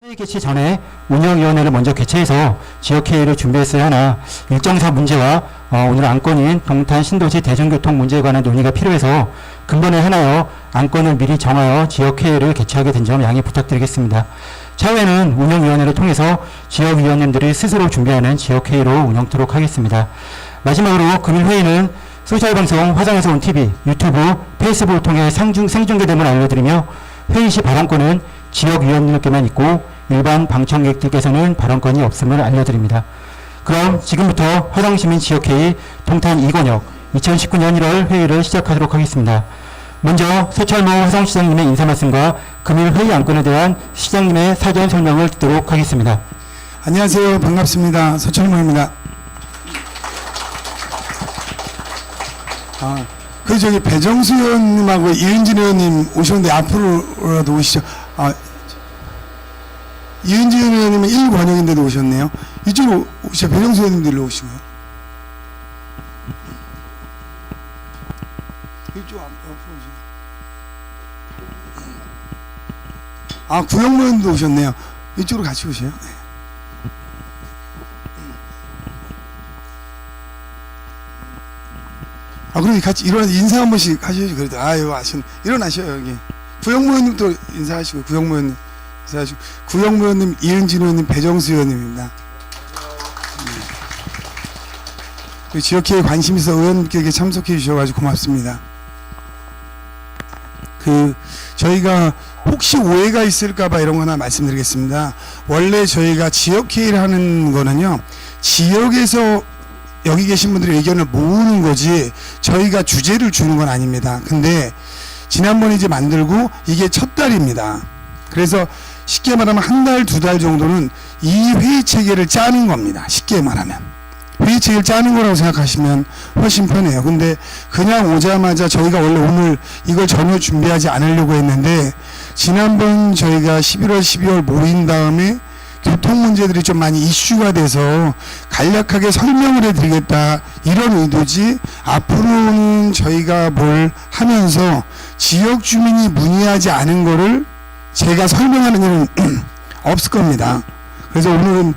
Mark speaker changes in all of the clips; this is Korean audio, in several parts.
Speaker 1: 회의 개최 전에 운영위원회를 먼저 개최해서 지역회의를 준비했어야 하나 일정사 문제와 오늘 안건인 동탄 신도시 대중교통 문제에 관한 논의가 필요해서 근본에 하나여 안건을 미리 정하여 지역회의를 개최하게 된 점 양해 부탁드리겠습니다. 차후에는 운영위원회를 통해서 지역위원님들이 스스로 준비하는 지역회의로 운영토록 하겠습니다. 마지막으로 금일회의는 소셜방송 화상에서 온 TV, 유튜브, 페이스북을 통해 생중계됨을 알려드리며 회의 시 발언권은 지역위원님께만 있고 일반 방청객들께서는 발언권이 없음을 알려드립니다. 그럼 지금부터 화성시민 지역회의 동탄 이권역 2019년 1월 회의를 시작하도록 하겠습니다. 먼저 서철모 화성시장님의 인사 말씀과 금일 회의 안건에 대한 시장님의 사전 설명을 듣도록 하겠습니다.
Speaker 2: 안녕하세요. 반갑습니다. 서철모입니다. 저기 배정수 의원님하고 이은진 의원님 오셨는데 앞으로라도 오시죠. 이은진 의원님은 1권역인데도 오셨네요. 이쪽으로 오시죠. 배정수 의원님도 일로 오시고요. 이쪽 앞으로 오시죠. 구영모 의원님도 오셨네요. 이쪽으로 같이 오세요. 네. 그럼 같이 일어나서 인사 한 번씩 하셔야지. 그래도 일어나셔요. 여기 구영모 의원님도 인사하시고, 구영모 의원님 인사하시고, 구영모 의원님, 이은진 의원님, 배정수 의원님입니다. 지역회의에 관심 있어 의원님께 참석해 주셔가지고 고맙습니다. 저희가 혹시 오해가 있을까봐 이런 거 하나 말씀드리겠습니다. 원래 저희가 지역회의를 하는 거는요, 지역에서 여기 계신 분들의 의견을 모으는 거지 저희가 주제를 주는 건 아닙니다. 근데 지난번에 이제 만들고 이게 첫 달입니다. 그래서 쉽게 말하면 한 달, 두 달 정도는 이 회의 체계를 짜는 겁니다. 쉽게 말하면 회의 체계를 짜는 거라고 생각하시면 훨씬 편해요. 근데 그냥 오자마자 저희가 원래 오늘 이걸 전혀 준비하지 않으려고 했는데 지난번 저희가 11월, 12월 모인 다음에 교통 문제들이 좀 많이 이슈가 돼서 간략하게 설명을 해드리겠다, 이런 의도지, 앞으로는 저희가 뭘 하면서 지역 주민이 문의하지 않은 거를 제가 설명하는 일은 없을 겁니다. 그래서 오늘은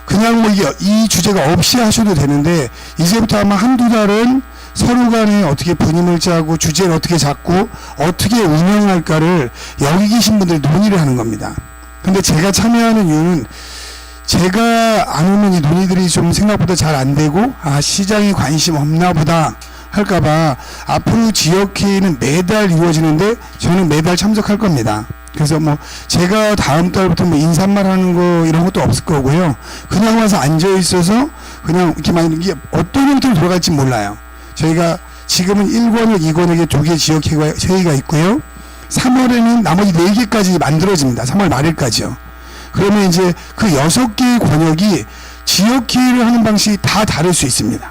Speaker 2: 그냥 뭐 이 주제가 없이 하셔도 되는데 이제부터 아마 한두 달은 서로 간에 어떻게 분임을 짜고 주제를 어떻게 잡고 어떻게 운영할까를 여기 계신 분들이 논의를 하는 겁니다. 근데 제가 참여하는 이유는 제가 안 오면 이 논의들이 좀 생각보다 잘 안 되고 시장에 관심 없나 보다 할까봐 앞으로 지역회의는 매달 이루어지는데 저는 매달 참석할 겁니다. 그래서 뭐 제가 다음 달부터 뭐 인사말 하는 거 이런 것도 없을 거고요. 그냥 와서 앉아 있어서 그냥 이렇게 이게 어떤 형태로 돌아갈지 몰라요. 저희가 지금은 1권역, 2권역에 2개 지역회의가 있고요. 3월에는 나머지 4개까지 만들어집니다. 3월 말일까지요. 그러면 이제 그 6개의 권역이 지역회의를 하는 방식이 다 다를 수 있습니다.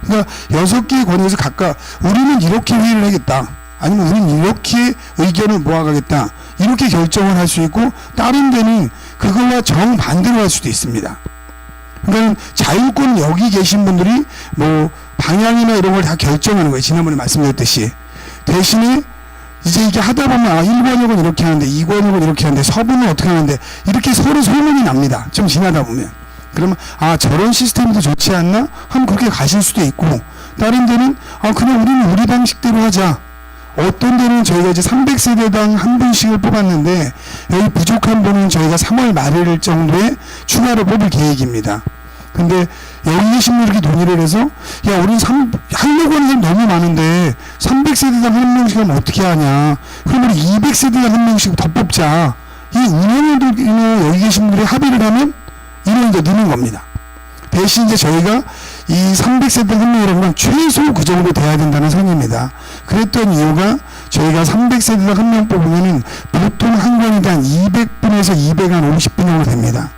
Speaker 2: 그러니까 6개의 권역에서 각각 우리는 이렇게 회의를 하겠다, 아니면 우리는 이렇게 의견을 모아가겠다, 이렇게 결정을 할 수 있고, 다른 데는 그거와 정반대로 할 수도 있습니다. 그러니까 자율권은 여기 계신 분들이 뭐 방향이나 이런 걸 다 결정하는 거예요. 지난번에 말씀드렸듯이. 대신에 이제 이게 하다 보면 1권역은 이렇게 하는데 2권역은 이렇게 하는데 서부는 어떻게 하는데 이렇게 서로 소문이 납니다. 좀 지나다 보면. 그러면 저런 시스템도 좋지 않나? 하면 그렇게 가실 수도 있고, 다른 데는 그냥 우리는 우리 방식대로 하자. 어떤 데는 저희가 이제 300세대당 한 분씩을 뽑았는데 여기 부족한 분은 저희가 3월 말일 정도에 추가로 뽑을 계획입니다. 근데 여기 계신 분이 이렇게 논의를 해서 우리는 하려고 하는 사람 너무 많은데 300세대당 한 명씩 하면 어떻게 하냐, 그러면 200세대당 한 명씩 더 뽑자, 이 운영을 여기 계신 분들이 합의를 하면 인원이 더 느는 겁니다. 대신 이제 저희가 이 300세대 한 명이라는 건 최소 그 정도 돼야 된다는 선입니다. 그랬던 이유가 저희가 300세대당 한 명 뽑으면은 보통 한 권이당 200분에서 250분 정도 됩니다.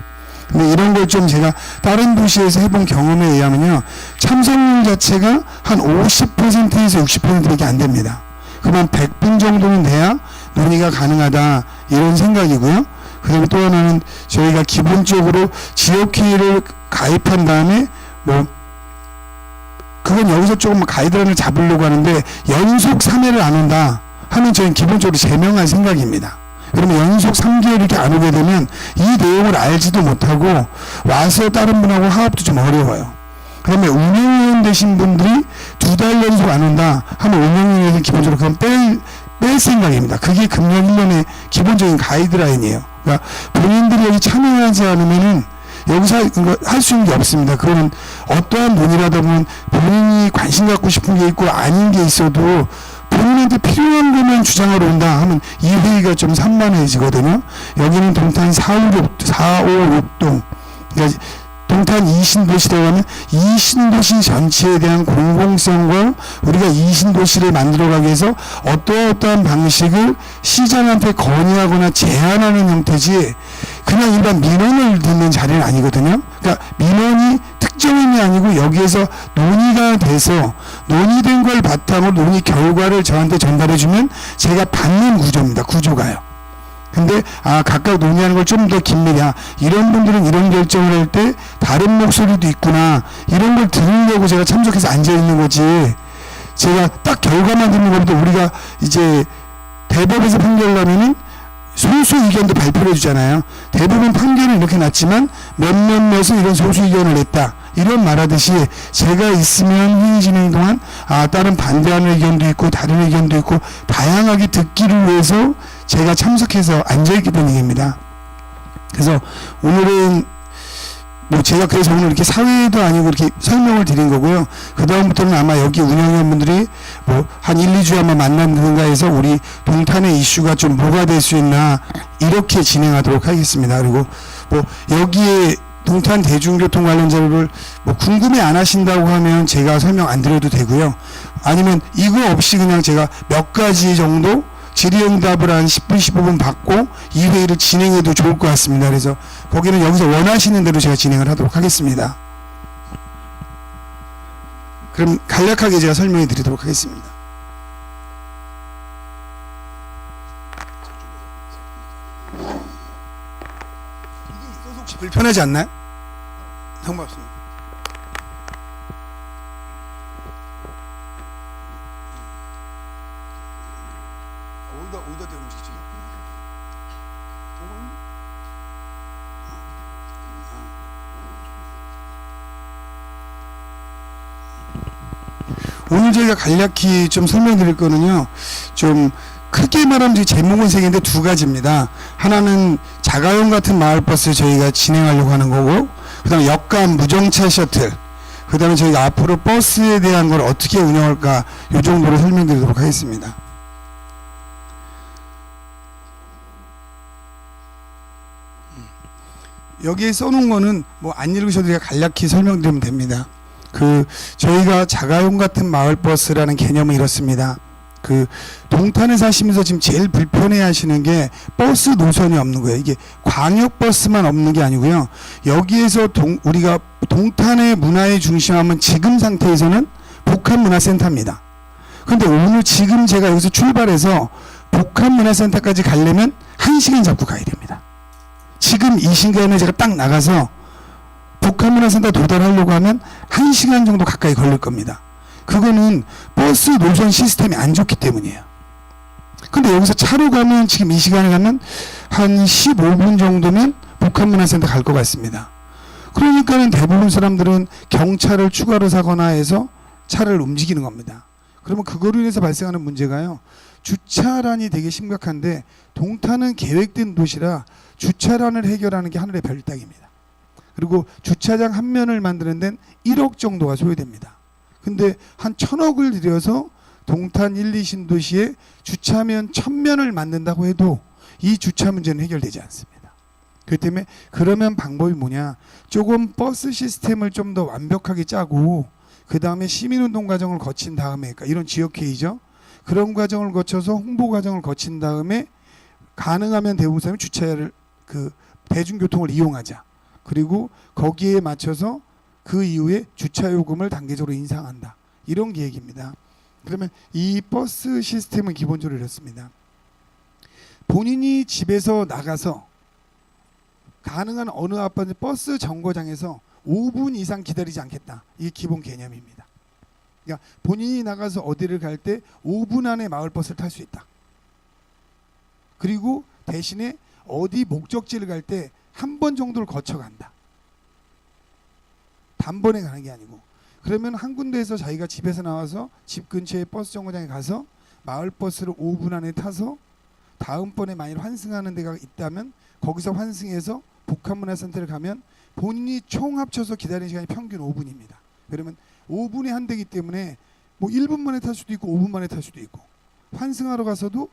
Speaker 2: 근데 이런 걸 좀 제가 다른 도시에서 해본 경험에 의하면요, 참석률 자체가 한 50%에서 60%밖에 안 됩니다. 그러면 100분 정도는 돼야 논의가 가능하다, 이런 생각이고요. 그다음에 또 하나는 저희가 기본적으로 지역회의를 가입한 다음에 그건 여기서 조금 가이드라인을 잡으려고 하는데 연속 3회를 안 온다 하면 저희는 기본적으로 제명할 생각입니다. 그러면 연속 3개월 이렇게 안 오게 되면 이 방법을 알지도 못하고 와서 다른 분하고 화합도 좀 어려워요. 그다음에 운영위원 되신 분들이 2달 연속 안 온다 하면 운영위원회에서 기본적으로 그건 뺄 생각입니다. 그게 금년 1년의 기본적인 가이드라인이에요. 그러니까 본인들이 여기 참여하지 않으면은 여기서 할 수 있는 게 없습니다. 그거는 어떠한 논의라다 보면 본인이 관심 갖고 싶은 게 있고 아닌 게 있어도 본인한테 필요한 거면 주장하러 온다 하면 이 회의가 좀 산만해지거든요. 여기는 동탄 4, 5, 6동 그러니까 동탄 2신도시라고 하면 2신도시 전체에 대한 공공성과 우리가 2신도시를 만들어가기 위해서 어떠한 방식을 시장한테 건의하거나 제안하는 형태지 그냥 일반 민원을 듣는 자리는 아니거든요. 그러니까 민원이 특정인이 아니고 여기에서 논의가 돼서 논의된 걸 바탕으로 논의 결과를 저한테 전달해주면 제가 받는 구조입니다. 구조가요. 근데 각각 논의하는 걸 좀 더 긴밀히 이런 분들은 이런 결정을 할 때 다른 목소리도 있구나 이런 걸 들으려고 제가 참석해서 앉아 있는 거지 제가 딱 결과만 듣는 것보다 우리가 이제 대법에서 판결을 하면은 소수 의견도 발표를 해주잖아요. 대부분 판결은 이렇게 났지만 몇몇몇은 이런 소수 의견을 냈다 이런 말하듯이 제가 있으면 회의 진행 동안 다른 반대하는 의견도 있고 다른 의견도 있고 다양하게 듣기를 위해서 제가 참석해서 앉아있기 때문입니다. 그래서 오늘은 뭐 제가 그래서 오늘 이렇게 사회도 아니고 이렇게 설명을 드린 거고요. 그 다음부터는 아마 여기 운영위원분들이 뭐 한 1, 2주에 한번 만나는가 해서 우리 동탄의 이슈가 좀 뭐가 될 수 있나 이렇게 진행하도록 하겠습니다. 그리고 뭐 여기에 동탄 대중교통 관련 자료를 뭐 궁금해 안 하신다고 하면 제가 설명 안 드려도 되고요. 아니면 이거 없이 그냥 제가 몇 가지 정도 질의응답을 한 10분, 15분 받고 이 회의를 진행해도 좋을 것 같습니다. 그래서 거기는 여기서 원하시는 대로 제가 진행을 하도록 하겠습니다. 그럼 간략하게 제가 설명해 드리도록 하겠습니다. 이게 있어서 혹시 불편하지 않나요? 상관없습니다. 어디다 대고 움직이지? 오늘 저희가 간략히 좀 설명드릴 거는요. 좀 크게 말하면 제목은 세 개인데 두 가지입니다. 하나는 자가용 같은 마을버스 저희가 진행하려고 하는 거고, 그 다음에 역감 무정차 셔틀, 그 다음에 저희가 앞으로 버스에 대한 걸 어떻게 운영할까 이 정도로 설명드리도록 하겠습니다. 여기에 써놓은 거는 뭐 안 읽으셔도 제가 간략히 설명드리면 됩니다. 저희가 자가용 같은 마을버스라는 개념은 이렇습니다. 동탄에 사시면서 지금 제일 불편해 하시는 게 버스 노선이 없는 거예요. 이게 광역버스만 없는 게 아니고요. 여기에서 우리가 동탄의 문화의 중심하면 지금 상태에서는 복합문화센터입니다. 근데 오늘 지금 제가 여기서 출발해서 복합문화센터까지 가려면 1시간 잡고 가야 됩니다. 지금 이 시간에 제가 딱 나가서 복합문화센터 도달하려고 하면 1시간 정도 가까이 걸릴 겁니다. 그거는 버스 노선 시스템이 안 좋기 때문이에요. 근데 여기서 차로 가면 지금 이 시간에 가면 한 15분 정도면 복합문화센터 갈 것 같습니다. 그러니까는 대부분 사람들은 경차를 추가로 사거나 해서 차를 움직이는 겁니다. 그러면 그거로 인해서 발생하는 문제가요. 주차란이 되게 심각한데 동탄은 계획된 도시라 주차란을 해결하는 게 하늘의 별 따기입니다. 그리고 주차장 한 면을 만드는 데는 1억 정도가 소요됩니다. 근데 한 1,000억을 들여서 동탄 1, 2신도시에 주차면 1,000면을 만든다고 해도 이 주차 문제는 해결되지 않습니다. 그렇기 때문에 그러면 방법이 뭐냐, 조금 버스 시스템을 좀 더 완벽하게 짜고 그 다음에 시민운동 과정을 거친 다음에, 그러니까 이런 지역회의죠. 그런 과정을 거쳐서 홍보 과정을 거친 다음에 가능하면 대부분 사람이 주차를 대중교통을 이용하자. 그리고 거기에 맞춰서 그 이후에 주차 요금을 단계적으로 인상한다. 이런 계획입니다. 그러면 이 버스 시스템은 기본적으로 이렇습니다. 본인이 집에서 나가서 가능한 어느 아파트 버스 정거장에서 5분 이상 기다리지 않겠다. 이게 기본 개념입니다. 그러니까 본인이 나가서 어디를 갈 때 5분 안에 마을버스를 탈 수 있다. 그리고 대신에 어디 목적지를 갈 때 한 번 정도를 거쳐간다. 단번에 가는 게 아니고. 그러면 한 군데에서 자기가 집에서 나와서 집 근처에 버스 정거장에 가서 마을버스를 5분 안에 타서 다음번에 만일 환승하는 데가 있다면 거기서 환승해서 복합문화센터를 가면 본인이 총 합쳐서 기다리는 시간이 평균 5분입니다. 그러면 5분에 한 대기 때문에 뭐 1분 만에 탈 수도 있고 5분 만에 탈 수도 있고 환승하러 가서도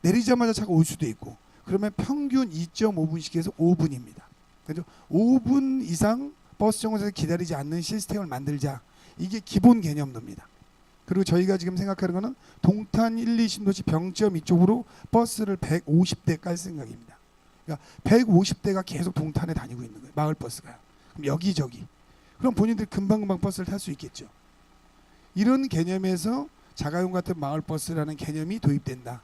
Speaker 2: 내리자마자 차가 올 수도 있고 그러면 평균 2.5분씩 해서 5분입니다. 그래서 5분 이상 버스 정거장에서 기다리지 않는 시스템을 만들자. 이게 기본 개념입니다. 그리고 저희가 지금 생각하는 거는 동탄 1, 2 신도시 병점 이쪽으로 버스를 150대 깔 생각입니다. 그러니까 150대가 계속 동탄에 다니고 있는 거예요. 마을 버스가요. 그럼 여기저기. 그럼 본인들이 금방금방 버스를 탈 수 있겠죠. 이런 개념에서 자가용 같은 마을 버스라는 개념이 도입된다.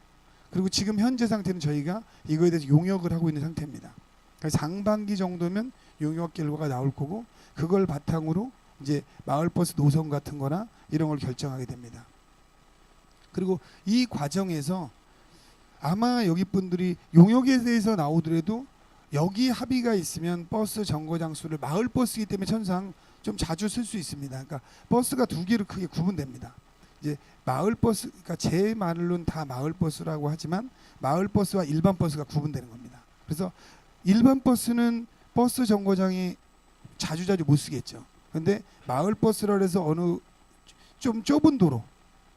Speaker 2: 그리고 지금 현재 상태는 저희가 이거에 대해서 용역을 하고 있는 상태입니다. 그러니까 상반기 정도면 용역 결과가 나올 거고 그걸 바탕으로 이제 마을버스 노선 같은 거나 이런 걸 결정하게 됩니다. 그리고 이 과정에서 아마 여기 분들이 용역에 대해서 나오더라도 여기 합의가 있으면 버스 정거장 수를 마을버스이기 때문에 천상 좀 자주 쓸 수 있습니다. 그러니까 버스가 두 개로 크게 구분됩니다. 이제 마을버스, 그러니까 제 말로는 다 마을버스라고 하지만 마을버스와 일반 버스가 구분되는 겁니다. 그래서 일반 버스는 버스 정거장이 자주자주 못 쓰겠죠. 근데 마을버스라 해서 어느 좀 좁은 도로,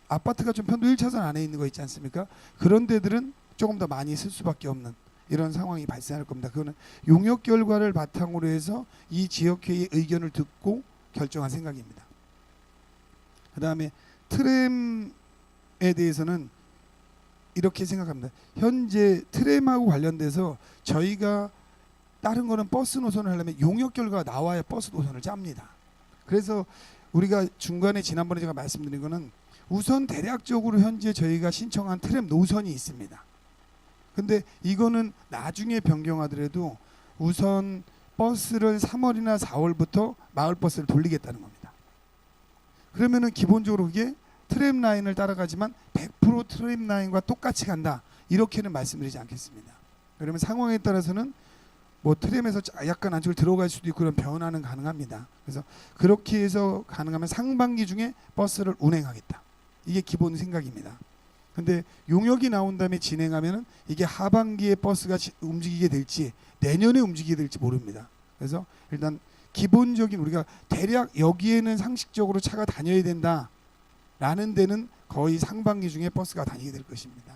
Speaker 2: 아파트가 좀 편도 1차선 안에 있는 거 있지 않습니까? 그런 데들은 조금 더 많이 쓸 수밖에 없는 이런 상황이 발생할 겁니다. 그거는 용역 결과를 바탕으로 해서 이 지역회의의 의견을 듣고 결정한 생각입니다. 그 다음에 트램에 대해서는 이렇게 생각합니다. 현재 트램하고 관련돼서 저희가 다른 거는 버스 노선을 하려면 용역 결과가 나와야 버스 노선을 짭니다. 그래서 우리가 중간에 지난번에 제가 말씀드린 거는 우선 대략적으로 현재 저희가 신청한 트램 노선이 있습니다. 근데 이거는 나중에 변경하더라도 우선 버스를 3월이나 4월부터 마을버스를 돌리겠다는 겁니다. 그러면은 기본적으로 그게 트램 라인을 따라가지만 100% 트램 라인과 똑같이 간다. 이렇게는 말씀드리지 않겠습니다. 그러면 상황에 따라서는 뭐 트램에서 약간 안쪽으로 들어갈 수도 있고 그런 변화는 가능합니다. 그래서 그렇게 해서 가능하면 상반기 중에 버스를 운행하겠다. 이게 기본 생각입니다. 근데 용역이 나온 다음에 진행하면은 이게 하반기에 버스가 움직이게 될지 내년에 움직이게 될지 모릅니다. 그래서 일단 기본적인 우리가 대략 여기에는 상식적으로 차가 다녀야 된다라는 데는 거의 상반기 중에 버스가 다니게 될 것입니다.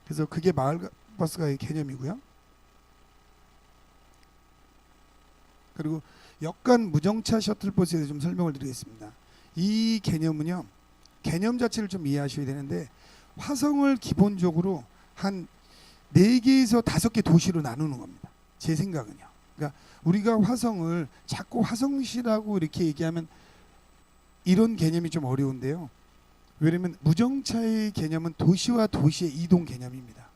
Speaker 2: 그래서 그게 마을 버스가의 개념이고요. 그리고 역간 무정차 셔틀버스에 대해서 좀 설명을 드리겠습니다. 이 개념은요, 개념 자체를 좀 이해하셔야 되는데 화성을 기본적으로 한 4개에서 5개 도시로 나누는 겁니다. 제 생각은요. 그러니까 우리가 화성을 자꾸 화성시라고 이렇게 얘기하면 이런 개념이 좀 어려운데요. 왜냐하면 무정차의 개념은 도시와 도시의 이동 개념입니다.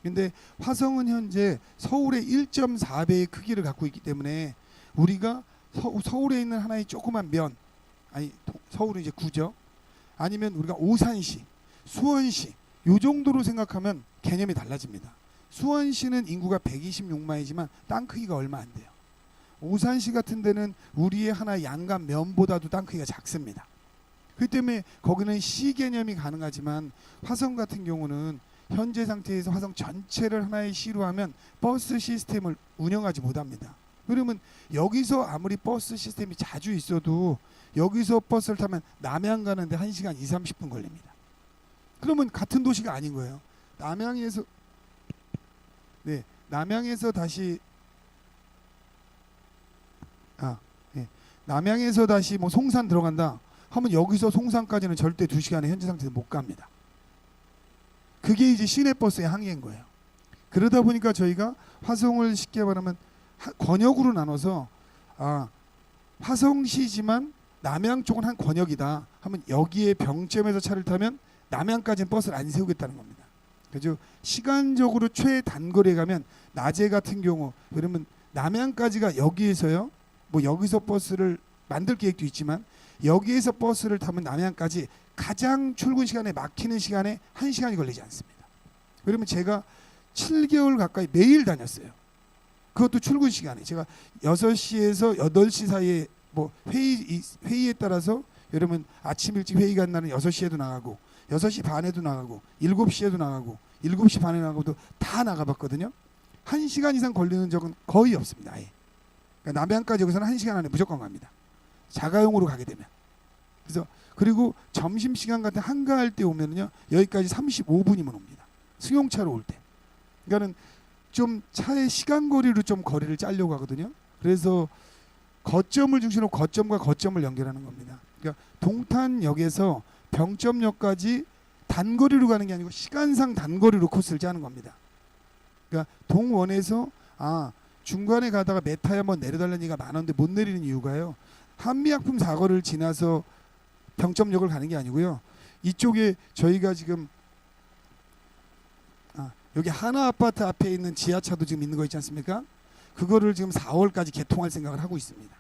Speaker 2: 근데 화성은 현재 서울의 1.4배의 크기를 갖고 있기 때문에 우리가 서울에 있는 하나의 조그만 면, 아니 서울은 이제 구죠. 아니면 우리가 오산시, 수원시 요 정도로 생각하면 개념이 달라집니다. 수원시는 인구가 126만이지만 땅 크기가 얼마 안 돼요. 오산시 같은 데는 우리의 하나 양감 면보다도 땅 크기가 작습니다. 그렇기 때문에 거기는 시 개념이 가능하지만 화성 같은 경우는 현재 상태에서 화성 전체를 하나의 시로 하면 버스 시스템을 운영하지 못합니다. 그러면 여기서 아무리 버스 시스템이 자주 있어도 여기서 버스를 타면 남양 가는데 1시간 20, 30분 걸립니다. 그러면 같은 도시가 아닌 거예요. 남양에서 다시 남양에서 다시 뭐 송산 들어간다 하면 여기서 송산까지는 절대 2시간에 현재 상태에서 못 갑니다. 그게 이제 시내버스의 한계인 거예요. 그러다 보니까 저희가 화성을 쉽게 말하면 권역으로 나눠서 화성시지만 남양 쪽은 한 권역이다 하면 여기에 병점에서 차를 타면 남양까지는 버스를 안 세우겠다는 겁니다. 그죠? 시간적으로 최단거리에 가면 낮에 같은 경우 그러면 남양까지가 여기에서요. 뭐 여기서 버스를 만들 계획도 있지만 여기에서 버스를 타면 남양까지 가장 출근 시간에 막히는 시간에 1시간이 걸리지 않습니다. 그러면 제가 7개월 가까이 매일 다녔어요. 그것도 출근 시간에 제가 6시에서 8시 사이에 뭐 회의에 따라서 여러분 아침 일찍 회의 간 날은 6시에도 나가고 6시 반에도 나가고 7시에도 나가고 7시 반에 나가고도 다 나가봤거든요. 1시간 이상 걸리는 적은 거의 없습니다. 아예. 그러니까 남양까지 여기서는 1시간 안에 무조건 갑니다. 자가용으로 가게 되면. 그래서 그리고 점심시간 같은 한가할 때 오면은요 여기까지 35분이면 옵니다. 승용차로 올 때. 그러니까는 좀 차의 시간거리로 좀 거리를 짜려고 하거든요. 그래서 거점을 중심으로 거점과 거점을 연결하는 겁니다. 그러니까 동탄역에서 병점역까지 단거리로 가는 게 아니고 시간상 단거리로 코스를 짜는 겁니다. 그러니까 동원에서 중간에 가다가 메타에 한번 내려달라는 얘기가 많은데 못 내리는 이유가요. 한미약품 사거리를 지나서 병점역을 가는 게 아니고요. 이쪽에 저희가 지금 여기 하나아파트 앞에 있는 지하차도 지금 있는 거 있지 않습니까? 그거를 지금 4월까지 개통할 생각을 하고 있습니다.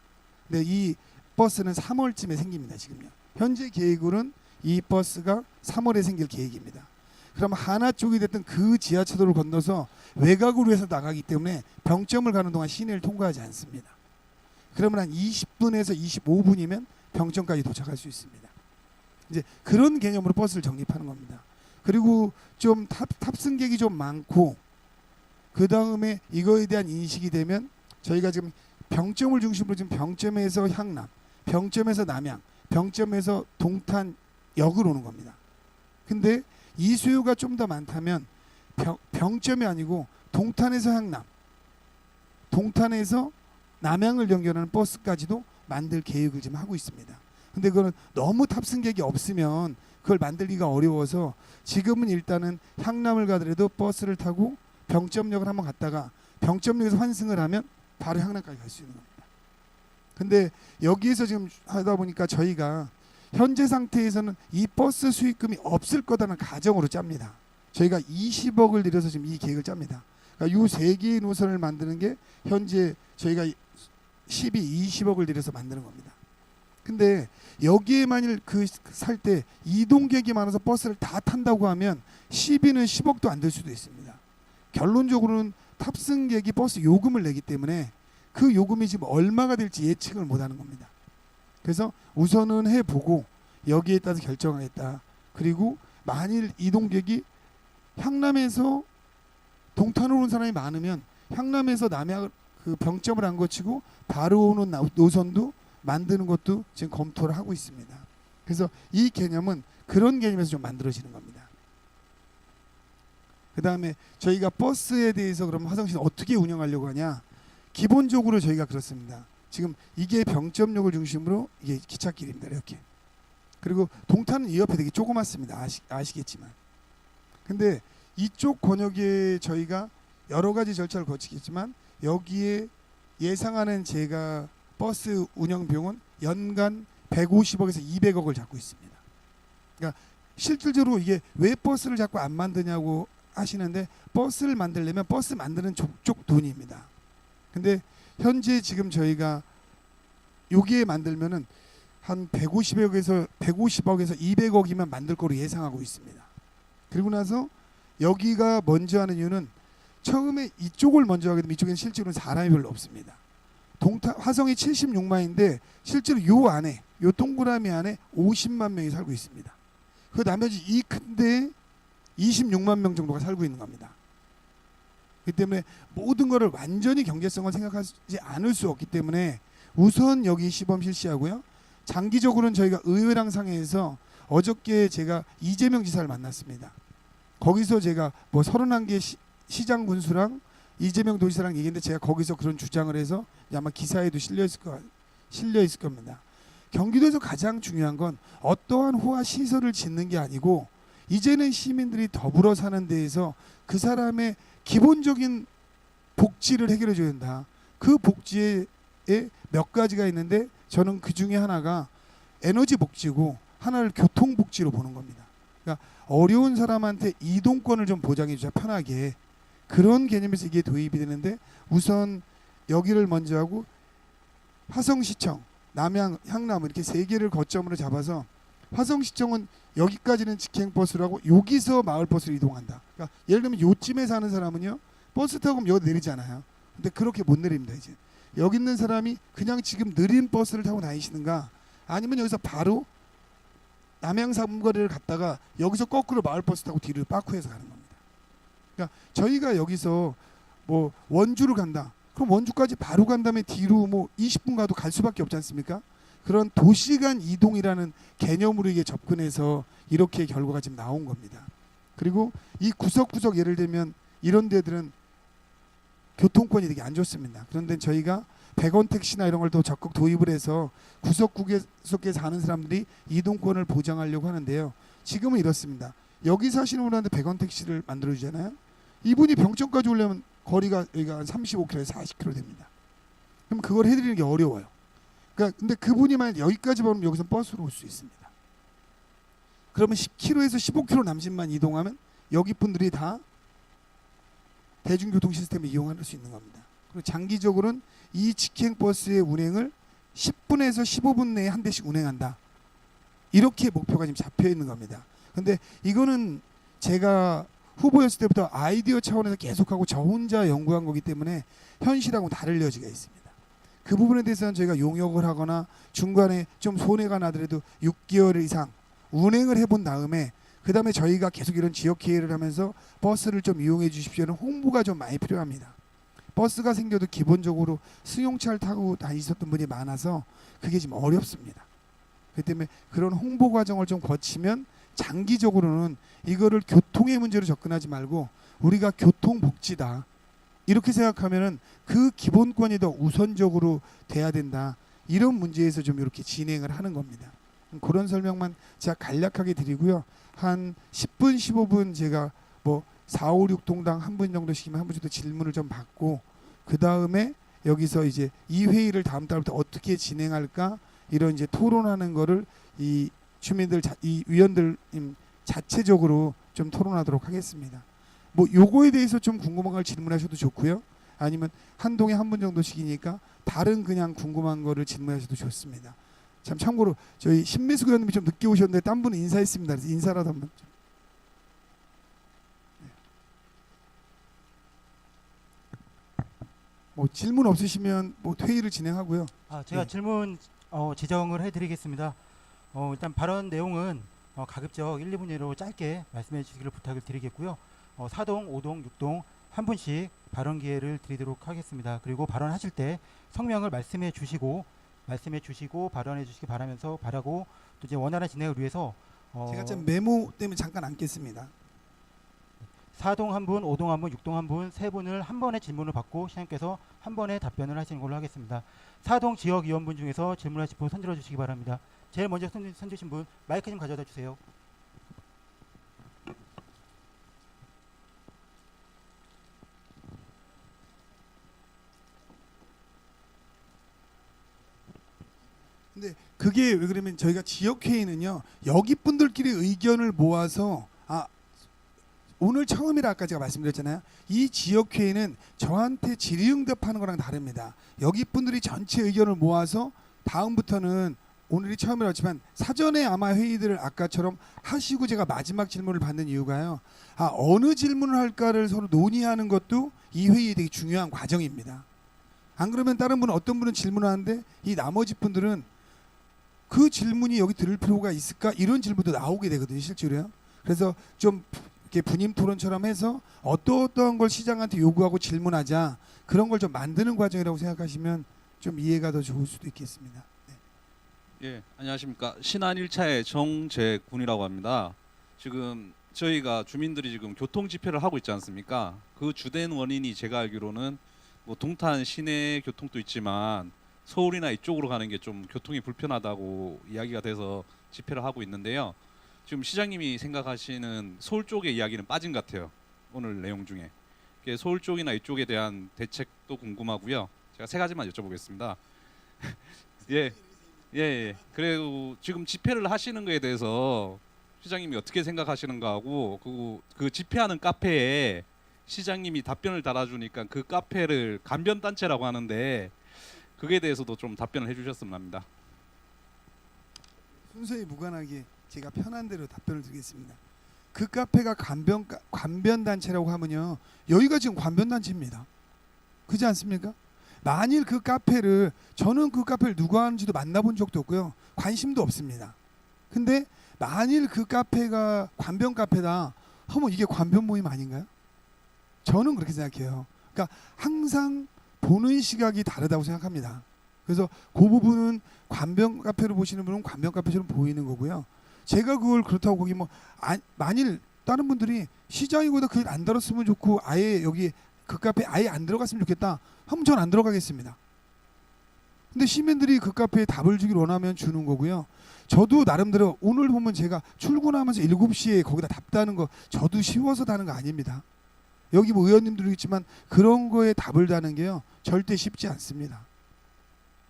Speaker 2: 근데 이 버스는 3월쯤에 생깁니다. 지금요. 현재 계획으로는 이 버스가 3월에 생길 계획입니다. 그럼 하나 쪽이 됐든 그 지하차도를 건너서 외곽으로 해서 나가기 때문에 병점을 가는 동안 시내를 통과하지 않습니다. 그러면 한 20분에서 25분이면 병점까지 도착할 수 있습니다. 이제 그런 개념으로 버스를 정립하는 겁니다. 그리고 좀 탑승객이 좀 많고 그 다음에 이거에 대한 인식이 되면 저희가 지금 병점을 중심으로 지금 병점에서 향남, 병점에서 남양, 병점에서 동탄역으로 오는 겁니다. 근데 이 수요가 좀 더 많다면 병점이 아니고 동탄에서 향남, 동탄에서 남양을 연결하는 버스까지도 만들 계획을 지금 하고 있습니다. 근데 그거는 너무 탑승객이 없으면 그걸 만들기가 어려워서 지금은 일단은 향남을 가더라도 버스를 타고 병점역을 한번 갔다가 병점역에서 환승을 하면 바로 향남까지 갈 수 있는 겁니다. 근데 여기에서 지금 하다 보니까 저희가 현재 상태에서는 이 버스 수익금이 없을 거다는 가정으로 짭니다. 저희가 20억을 들여서 지금 이 계획을 짭니다. 그러니까 이 세 개의 노선을 만드는 게 현재 저희가 20억을 들여서 만드는 겁니다. 근데 여기에 만일 그 살 때 이동객이 많아서 버스를 다 탄다고 하면 10위는 10억도 안 될 수도 있습니다. 결론적으로는 탑승객이 버스 요금을 내기 때문에 그 요금이 지금 얼마가 될지 예측을 못하는 겁니다. 그래서 우선은 해보고 여기에 따라서 결정하겠다. 그리고 만일 이동객이 향남에서 동탄으로 오는 사람이 많으면 향남에서 남양 그 병점을 안 거치고 바로 오는 노선도 만드는 것도 지금 검토를 하고 있습니다. 그래서 이 개념은 그런 개념에서 좀 만들어지는 겁니다. 그 다음에 저희가 버스에 대해서 그럼 화성시는 어떻게 운영하려고 하냐? 기본적으로 저희가 그렇습니다. 지금 이게 병점역을 중심으로 이게 기찻길입니다. 이렇게. 그리고 동탄은 이 옆에 되게 조그맣습니다. 아시겠지만. 근데 이쪽 권역에 저희가 여러 가지 절차를 거치겠지만 여기에 예상하는 제가 버스 운영 비용은 연간 150억에서 200억을 잡고 있습니다. 그러니까 실질적으로 이게 왜 버스를 자꾸 안 만드냐고 하시는데 버스를 만들려면 버스 만드는 쪽 돈입니다. 근데 현재 지금 저희가 여기에 만들면은 한 150억에서 200억이면 만들 거로 예상하고 있습니다. 그리고 나서 여기가 먼저 하는 이유는 처음에 이쪽을 먼저 하게 되면 이쪽에는 실제로는 사람이 별로 없습니다. 화성이 76만인데 실제로 요 안에 요 동그라미 안에 50만 명이 살고 있습니다. 그 나머지 이 큰데 26만 명 정도가 살고 있는 겁니다. 그렇기 때문에 모든 것을 완전히 경제성을 생각하지 않을 수 없기 때문에 우선 여기 시범 실시하고요. 장기적으로는 저희가 의회랑 상회에서 어저께 제가 이재명 지사를 만났습니다. 거기서 제가 뭐 31개 시장 군수랑 이재명 도지사랑 얘기했는데 제가 거기서 그런 주장을 해서 아마 기사에도 실려 있을 겁니다. 경기도에서 가장 중요한 건 어떠한 호화 시설을 짓는 게 아니고 이제는 시민들이 더불어 사는 데에서 그 사람의 기본적인 복지를 해결해 줘야 된다. 그 복지에 몇 가지가 있는데 저는 그 중에 하나가 에너지 복지고 하나를 교통 복지로 보는 겁니다. 그러니까 어려운 사람한테 이동권을 좀 보장해 주자 편하게 그런 개념에서 이게 도입이 되는데 우선 여기를 먼저 하고 화성시청, 남양, 향남 이렇게 세 개를 거점으로 잡아서 화성시청은 여기까지는 직행버스로 하고 여기서 마을버스로 이동한다. 그러니까 예를 들면 요쯤에 사는 사람은요 버스 타고 여기 내리잖아요. 근데 그렇게 못 내립니다. 이제 여기 있는 사람이 그냥 지금 느린 버스를 타고 다니시는가, 아니면 여기서 바로 남양 삼거리를 갔다가 여기서 거꾸로 마을버스 타고 뒤로 빠꾸해서 가는 겁니다. 그러니까 저희가 여기서 뭐 원주를 간다, 그럼 원주까지 바로 간 다음에 뒤로 뭐 20분 가도 갈 수밖에 없지 않습니까? 그런 도시간 이동이라는 개념으로 이게 접근해서 이렇게 결과가 지금 나온 겁니다. 그리고 이 구석구석 예를 들면 이런 데들은 교통권이 되게 안 좋습니다. 그런데 저희가 100원 택시나 이런 걸 더 적극 도입을 해서 구석구석에 사는 사람들이 이동권을 보장하려고 하는데요. 지금은 이렇습니다. 여기 사시는 분한테 100원 택시를 만들어주잖아요. 이분이 병천까지 오려면 거리가 여기가 한 35km에서 40km 됩니다. 그럼 그걸 해드리는 게 어려워요. 그러니까 근데 그분이 만약 여기까지 오면 여기서 버스로 올 수 있습니다. 그러면 10km에서 15km 남짓만 이동하면 여기 분들이 다 대중교통 시스템을 이용할 수 있는 겁니다. 그리고 장기적으로는 이 직행버스의 운행을 10분에서 15분 내에 한 대씩 운행한다. 이렇게 목표가 지금 잡혀 있는 겁니다. 근데 이거는 제가 후보였을 때부터 아이디어 차원에서 계속하고 저 혼자 연구한 거기 때문에 현실하고 다를 여지가 있습니다. 그 부분에 대해서는 저희가 용역을 하거나 중간에 좀 손해가 나더라도 6개월 이상 운행을 해본 다음에 그 다음에 저희가 계속 이런 지역 기회를 하면서 버스를 좀 이용해 주십시오는 홍보가 좀 많이 필요합니다. 버스가 생겨도 기본적으로 승용차를 타고 다니셨던 분이 많아서 그게 지금 어렵습니다. 그렇기 때문에 그런 홍보 과정을 좀 거치면 장기적으로는 이거를 교통의 문제로 접근하지 말고 우리가 교통복지다 이렇게 생각하면은 그 기본권이 더 우선적으로 돼야 된다, 이런 문제에서 좀 이렇게 진행을 하는 겁니다. 그런 설명만 제가 간략하게 드리고요. 한 10분 15분 제가 뭐 4, 5, 6동당 한 분 정도씩이면 한 분 정도 질문을 좀 받고 그 다음에 여기서 이제 이 회의를 다음 달부터 어떻게 진행할까 이런 이제 토론하는 거를 이 주민들 이 위원들 자체적으로 좀 토론하도록 하겠습니다. 뭐 요거에 대해서 좀 궁금한 걸 질문하셔도 좋고요. 아니면 한 동에 한 분 정도씩이니까 다른 그냥 궁금한 거를 질문하셔도 좋습니다. 참 참고로 저희 신미숙 의원님이 좀 늦게 오셨는데 딴 분은 인사했습니다. 그래서 인사라도 한번 좀. 뭐 질문 없으시면 뭐 회의를 진행하고요.
Speaker 1: 제가
Speaker 2: 네.
Speaker 1: 질문 지정을 해드리겠습니다. 일단 발언 내용은 가급적 1, 2분 내로 짧게 말씀해 주시기를 부탁을 드리겠고요. 4동, 5동, 6동 한 분씩 발언 기회를 드리도록 하겠습니다. 그리고 발언하실 때 성명을 말씀해 주시고 발언해 주시기 바라고 또 이제 원활한 진행을 위해서
Speaker 2: 제가 좀 메모 때문에 잠깐 앉겠습니다.
Speaker 1: 4동 한 분, 5동 한 분, 6동 한 분, 세 분을 한 번에 질문을 받고 시장님께서 한 번에 답변을 하시는 걸로 하겠습니다. 4동 지역위원분 중에서 질문하실 분 손들어 주시기 바랍니다. 제일 먼저 손 주신 분 마이크 좀 가져다 주세요.
Speaker 2: 근데 그게 왜 그러면 저희가 지역회의는요, 여기 분들끼리 의견을 모아서 오늘 처음이라 아까 제가 말씀드렸잖아요. 이 지역회의는 저한테 질의응답하는 거랑 다릅니다. 여기 분들이 전체 의견을 모아서 다음부터는 오늘이 처음이라지만 사전에 아마 회의들을 아까처럼 하시고 제가 마지막 질문을 받는 이유가요. 어느 질문을 할까를 서로 논의하는 것도 이 회의에 되게 중요한 과정입니다. 안 그러면 다른 분은 어떤 분은 질문하는데 이 나머지 분들은 그 질문이 여기 들을 필요가 있을까 이런 질문도 나오게 되거든요, 실제로요. 그래서 좀 이렇게 분임 토론처럼 해서 어떠한 걸 시장한테 요구하고 질문하자, 그런 걸 좀 만드는 과정이라고 생각하시면 좀 이해가 더 좋을 수도 있겠습니다. 네.
Speaker 3: 예, 안녕하십니까. 신안 1차의 정재군이라고 합니다. 지금 저희가 주민들이 지금 교통 집회를 하고 있지 않습니까? 그 주된 원인이 제가 알기로는 뭐 동탄 시내 교통도 있지만 서울이나 이쪽으로 가는 게 좀 교통이 불편하다고 이야기가 돼서 집회를 하고 있는데요. 지금 시장님이 생각하시는 서울 쪽의 이야기는 빠진 것 같아요. 오늘 내용 중에. 서울 쪽이나 이쪽에 대한 대책도 궁금하고요. 제가 세 가지만 여쭤보겠습니다. 예. 그리고 지금 집회를 하시는 거에 대해서 시장님이 어떻게 생각하시는가 하고, 그 집회하는 카페에 시장님이 답변을 달아주니까 그 카페를 간변단체라고 하는데 그게 대해서도 좀 답변을 해주셨으면 합니다.
Speaker 2: 순서에 무관하게 제가 편한 대로 답변을 드리겠습니다. 그 카페가 관변단체라고 하면요, 여기가 지금 관변단체입니다. 그렇지 않습니까? 만일 그 카페를 저는 그 카페를 누가 하는지도 만나본 적도 없고요. 관심도 없습니다. 근데 만일 그 카페가 관변 카페다 하면 이게 관변 모임 아닌가요? 저는 그렇게 생각해요. 그러니까 항상 보는 시각이 다르다고 생각합니다. 그래서 그 부분은 관변 카페로 보시는 분은 관변 카페처럼 보이는 거고요. 제가 그걸 그렇다고 거기 뭐 만일 다른 분들이 시장이고다 그걸 안 다뤘으면 좋고 아예 여기 그 카페 아예 안 들어갔으면 좋겠다 하면 전 안 들어가겠습니다. 근데 시민들이 그 카페에 답을 주길 원하면 주는 거고요. 저도 나름대로 오늘 보면 제가 출근하면서 7시에 거기다 답 다는 거 저도 쉬워서 다는 거 아닙니다. 여기 뭐 의원님들도 있지만 그런 거에 답을 다는 게요 절대 쉽지 않습니다.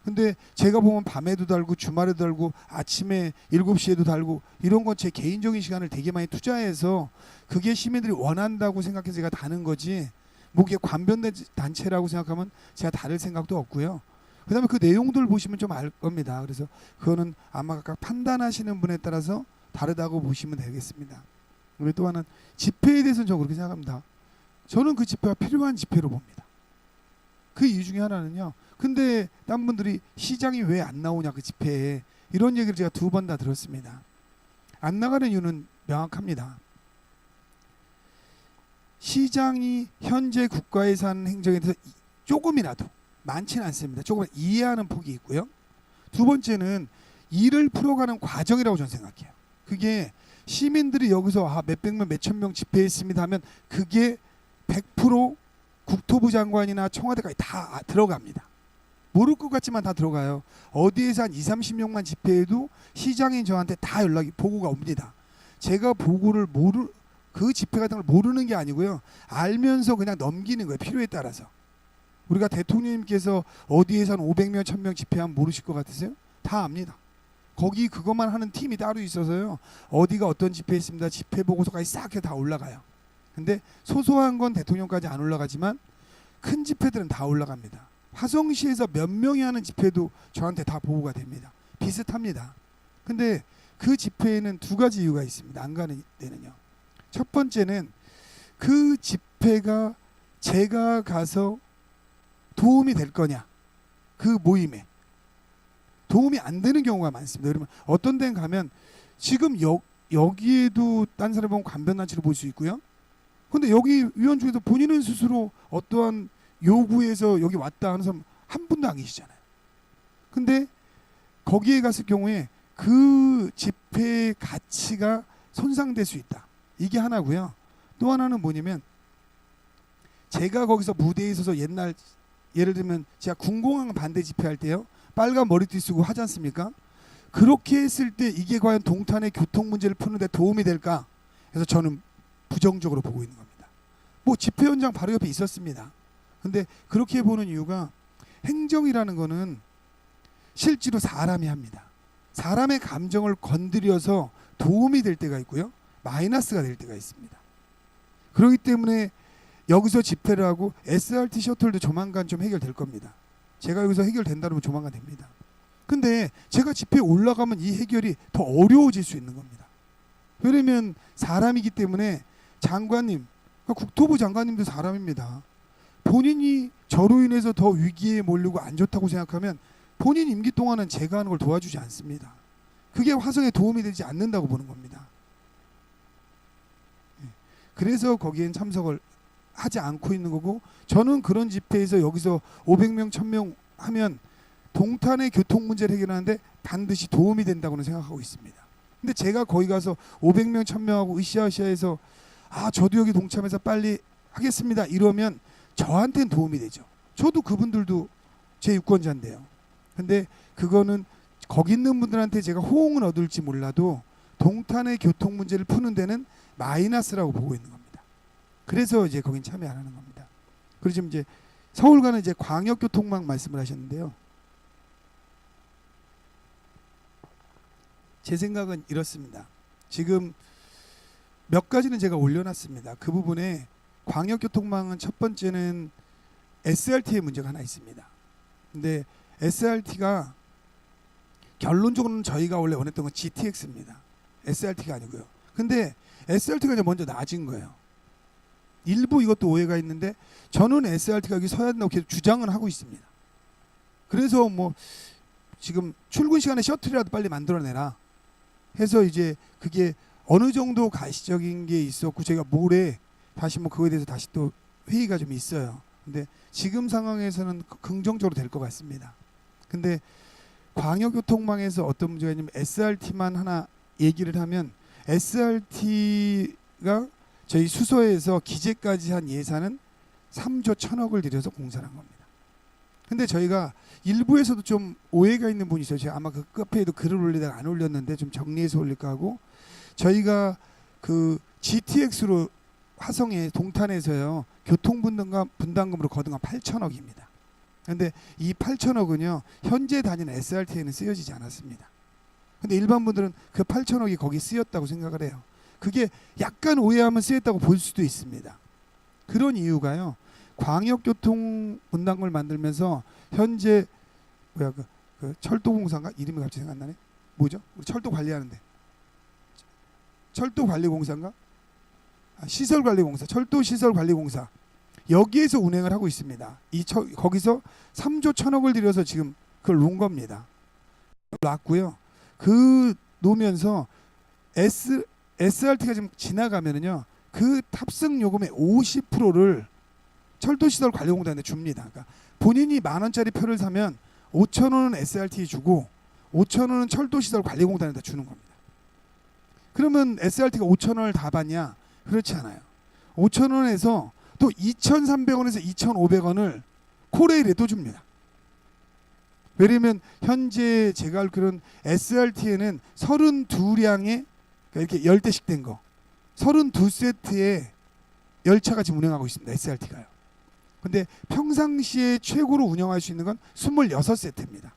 Speaker 2: 근데 제가 보면 밤에도 달고 주말에도 달고 아침에 7시에도 달고 이런 건 제 개인적인 시간을 되게 많이 투자해서 그게 시민들이 원한다고 생각해서 제가 다는 거지 뭐 그게 관변 단체라고 생각하면 제가 다를 생각도 없고요. 그다음에 그 내용들 보시면 좀 알 겁니다. 그래서 그거는 아마 각각 판단하시는 분에 따라서 다르다고 보시면 되겠습니다. 그리고 또 하나는 집회에 대해서는 저 그렇게 생각합니다. 저는 그 집회가 필요한 집회로 봅니다. 그 이유 중에 하나는요. 근데 딴 분들이 시장이 왜 안 나오냐 그 집회에 이런 얘기를 제가 2번 다 들었습니다. 안 나가는 이유는 명확합니다. 시장이 현재 국가예산 행정에 대해서 조금이라도 많지는 않습니다. 조금 이해하는 폭이 있고요. 두 번째는 일을 풀어가는 과정이라고 저는 생각해요. 그게 시민들이 여기서 몇백 명, 몇천 명 집회했습니다 하면 그게 100% 국토부 장관이나 청와대까지 다 들어갑니다. 모를 것 같지만 다 들어가요. 어디에서 한 20, 30명만 집회해도 시장인 저한테 다 연락이 보고가 옵니다. 제가 보고를 그 집회 같은 걸 모르는 게 아니고요. 알면서 그냥 넘기는 거예요. 필요에 따라서. 우리가 대통령님께서 어디에서 한 500명, 1000명 집회하면 모르실 것 같으세요? 다 압니다. 거기 그것만 하는 팀이 따로 있어서요. 어디가 어떤 집회했습니다. 집회 보고서까지 싹 다 올라가요. 근데 소소한 건 대통령까지 안 올라가지만 큰 집회들은 다 올라갑니다. 화성시에서 몇 명이 하는 집회도 저한테 다 보고가 됩니다. 비슷합니다. 근데 그 집회에는 2가지 이유가 있습니다. 안 가는 데는요. 첫 번째는 그 집회가 제가 가서 도움이 될 거냐. 그 모임에. 도움이 안 되는 경우가 많습니다. 그러면 어떤 데는 가면 지금 여기에도 딴 사람 보면 관변단체로 볼 수 있고요. 근데 여기 위원 중에서 본인은 스스로 어떠한 요구해서 여기 왔다 하는 사람 한 분도 안 계시잖아요. 근데 거기에 갔을 경우에 그 집회의 가치가 손상될 수 있다. 이게 하나고요. 또 하나는 뭐냐면 제가 거기서 무대에 있어서 옛날 예를 들면 제가 군공항 반대 집회할 때요. 빨간 머리띠 쓰고 하지 않습니까? 그렇게 했을 때 이게 과연 동탄의 교통 문제를 푸는 데 도움이 될까? 그래서 저는 부정적으로 보고 있는 겁니다. 뭐 집회 현장 바로 옆에 있었습니다. 근데 그렇게 보는 이유가 행정이라는 거는 실제로 사람이 합니다. 사람의 감정을 건드려서 도움이 될 때가 있고요. 마이너스가 될 때가 있습니다. 그렇기 때문에 여기서 집회를 하고 SRT 셔틀도 조만간 좀 해결될 겁니다. 제가 여기서 해결된다면 조만간 됩니다. 근데 제가 집회에 올라가면 이 해결이 더 어려워질 수 있는 겁니다. 왜냐면 사람이기 때문에 장관님, 국토부 장관님도 사람입니다. 본인이 저로 인해서 더 위기에 몰리고 안 좋다고 생각하면 본인 임기 동안은 제가 하는 걸 도와주지 않습니다. 그게 화성에 도움이 되지 않는다고 보는 겁니다. 그래서 거기엔 참석을 하지 않고 있는 거고 저는 그런 집회에서 여기서 500명, 1000명 하면 동탄의 교통 문제를 해결하는데 반드시 도움이 된다고는 생각하고 있습니다. 근데 제가 거기 가서 500명, 1000명하고 으쌰으쌰해서 저도 여기 동참해서 빨리 하겠습니다. 이러면 저한테는 도움이 되죠. 저도 그분들도 제 유권자인데요. 근데 그거는 거기 있는 분들한테 제가 호응은 얻을지 몰라도 동탄의 교통 문제를 푸는 데는 마이너스라고 보고 있는 겁니다. 그래서 이제 거긴 참여 안 하는 겁니다. 그리고 지금 이제 서울과는 이제 광역교통망 말씀을 하셨는데요. 제 생각은 이렇습니다. 지금 몇 가지는 제가 올려놨습니다. 그 부분에 광역교통망은 첫 번째는 SRT의 문제가 하나 있습니다. 근데 SRT가 결론적으로는 저희가 원래 원했던 건 GTX입니다. SRT가 아니고요. 근데 SRT가 이제 먼저 낮은 거예요. 일부 이것도 오해가 있는데 저는 SRT가 여기 서야 된다고 계속 주장은 하고 있습니다. 그래서 뭐 지금 출근 시간에 셔틀이라도 빨리 만들어내라 해서 이제 그게 어느 정도 가시적인 게 있었고 제가 모레 다시 뭐 그거에 대해서 다시 또 회의가 좀 있어요. 근데 지금 상황에서는 긍정적으로 될 것 같습니다. 근데 광역교통망에서 어떤 문제가 있냐면 SRT만 하나 얘기를 하면 SRT가 저희 수서에서 기재까지 한 예산은 3조 1,000억을 들여서 공사를 한 겁니다. 근데 저희가 일부에서도 좀 오해가 있는 분이 있어요. 제가 아마 그 카페에도 글을 올리다가 안 올렸는데 좀 정리해서 올릴까 하고 저희가 그 GTX로 화성에 동탄에서요 교통분담금으로 거둔 건 8,000억입니다. 그런데 이 8,000억은요 현재 다니는 SRT에는 쓰여지지 않았습니다. 근데 일반 분들은 그 8,000억이 거기 쓰였다고 생각을 해요. 그게 약간 오해하면 쓰였다고 볼 수도 있습니다. 그런 이유가요. 광역교통분담금을 만들면서 현재 뭐야 그 철도공사인가 이름이 갑자기 생각 안 나네. 뭐죠? 우리 철도 관리하는데 철도관리공사인가? 시설관리공사, 철도시설관리공사 여기에서 운행을 하고 있습니다. 거기서 3조 1,000억을 들여서 지금 그걸 놓은 겁니다. 놨고요. 그 놓으면서 SRT가 지금 지나가면은요 그 탑승 요금의 50%를 철도시설관리공단에 줍니다. 그러니까 본인이 10,000원짜리 표를 사면 5,000원은 SRT에 주고 5,000원은 철도시설관리공단에다 주는 겁니다. 그러면 SRT가 5,000원을 다 받냐? 그렇지 않아요. 5,000원에서 또 2,300원에서 2,500원을 코레일에 또 줍니다. 왜냐면 현재 제가 알기로는 SRT에는 32량의 이렇게 10대씩 된 거 32세트의 열차가 지금 운행하고 있습니다. SRT가요. 근데 평상시에 최고로 운영할 수 있는 건 26세트입니다.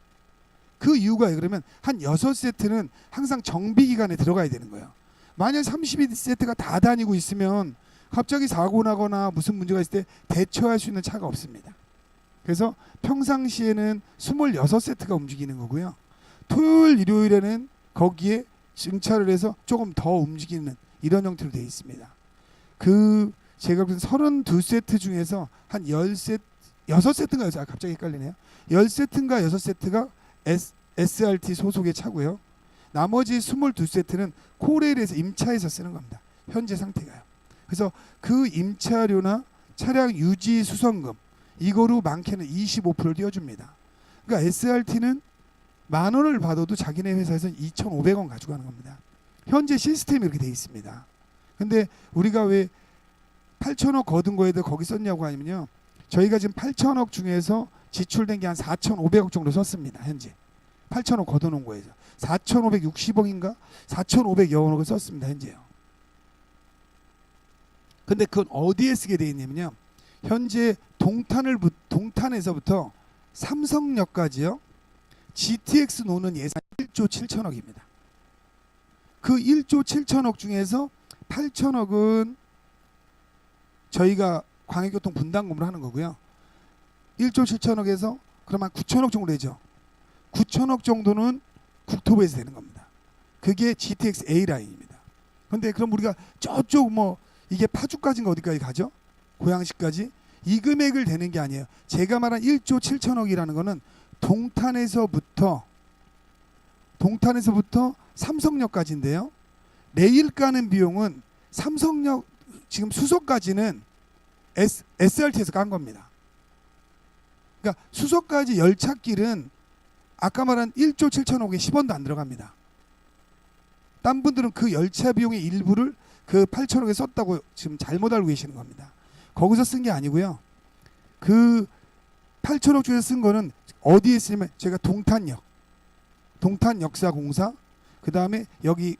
Speaker 2: 그 이유가 그러면 한 6세트는 항상 정비기간에 들어가야 되는 거예요. 만약 32세트가 다 다니고 있으면 갑자기 사고 나거나 무슨 문제가 있을 때 대처할 수 있는 차가 없습니다. 그래서 평상시에는 26세트가 움직이는 거고요. 토요일, 일요일에는 거기에 증차를 해서 조금 더 움직이는 이런 형태로 되어 있습니다. 그 제가 본 32세트 중에서 한 10세트, 6세트인가 갑자기 헷갈리네요. 10세트인가 6세트가 SRT 소속의 차고요. 나머지 22세트는 코레일에서 임차해서 쓰는 겁니다. 현재 상태가요. 그래서 그 임차료나 차량 유지 수선금 이거로 많게는 25%를 띄워줍니다. 그러니까 SRT는 10,000원을 받아도 자기네 회사에서는 2,500원 가져가는 겁니다. 현재 시스템이 이렇게 되어 있습니다. 근데 우리가 왜 8,000억 거둔 거에도 거기 썼냐고 하면요. 저희가 지금 8,000억 중에서 지출된 게 한 4,500억 정도 썼습니다. 현재 8,000억 걷어놓은 거에서 4,560억인가 4,500여 억을 썼습니다. 현재요. 근데 그건 어디에 쓰게 돼 있냐면요. 현재 동탄에서부터 삼성역까지요. GTX 노는 예산 1조 7천억입니다. 그 1조 7천억 중에서 8천억은 저희가 광역교통 분담금으로 하는 거고요. 1조 7천억에서 그러면 9천억 정도 되죠. 9천억 정도는 국토부에서 되는 겁니다. 그게 GTX A 라인입니다. 근데 그럼 우리가 저쪽 뭐 이게 파주까지인가 어디까지 가죠? 고양시까지 이 금액을 대는 게 아니에요. 제가 말한 1조 7천억이라는 거는 동탄에서부터 삼성역까지인데요. 레일 가는 비용은 삼성역 지금 수서까지는 SRT에서 깐 겁니다. 그러니까 수서까지 열차길은 아까 말한 1조 7천억에 10원도 안 들어갑니다. 딴 분들은 그 열차 비용의 일부를 그 8천억에 썼다고 지금 잘못 알고 계시는 겁니다. 거기서 쓴 게 아니고요. 그 8천억 중에서 쓴 거는 어디에 쓰냐면 제가 동탄역사공사, 그 다음에 여기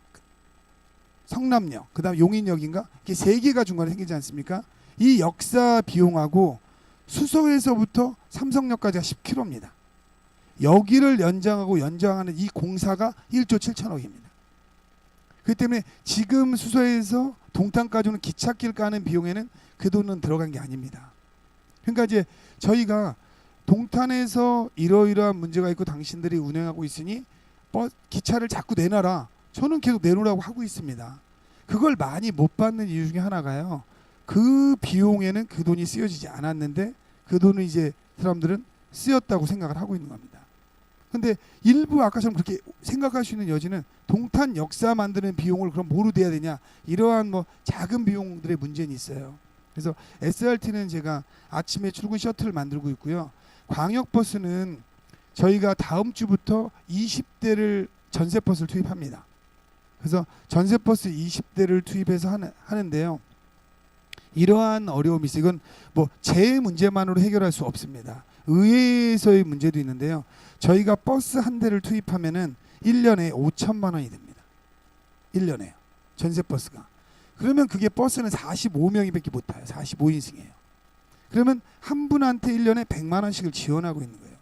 Speaker 2: 성남역, 그 다음에 용인역인가 이렇게 세 개가 중간에 생기지 않습니까? 이 역사 비용하고 수서에서부터 삼성역까지가 10km입니다. 여기를 연장하는 이 공사가 1조 7천억입니다. 그렇기 때문에 지금 수서에서 동탄까지 오는 기찻길 까는 비용에는 그 돈은 들어간 게 아닙니다. 그러니까 이제 저희가 동탄에서 이러이러한 문제가 있고 당신들이 운행하고 있으니 기차를 자꾸 내놔라. 저는 계속 내놓으라고 하고 있습니다. 그걸 많이 못 받는 이유 중에 하나가요. 그 비용에는 그 돈이 쓰여지지 않았는데 그 돈을 이제 사람들은 쓰였다고 생각을 하고 있는 겁니다. 근데 일부 아까처럼 그렇게 생각할 수 있는 여지는 동탄 역사 만드는 비용을 그럼 뭐로 대야 되냐, 이러한 뭐 작은 비용들의 문제는 있어요. 그래서 SRT는 제가 아침에 출근 셔틀을 만들고 있고요. 광역버스는 저희가 다음 주부터 20대를 전세버스를 투입합니다. 그래서 전세버스 20대를 투입해서 하는데요. 이러한 어려움이 있어요. 이건 뭐 제 문제만으로 해결할 수 없습니다. 의회에서의 문제도 있는데요. 저희가 버스 한 대를 투입하면은 1년에 5천만 원이 됩니다. 1년에요. 전세버스가. 그러면 그게 버스는 45명이밖에 못 타요. 45인승이에요. 그러면 한 분한테 1년에 100만 원씩을 지원하고 있는 거예요.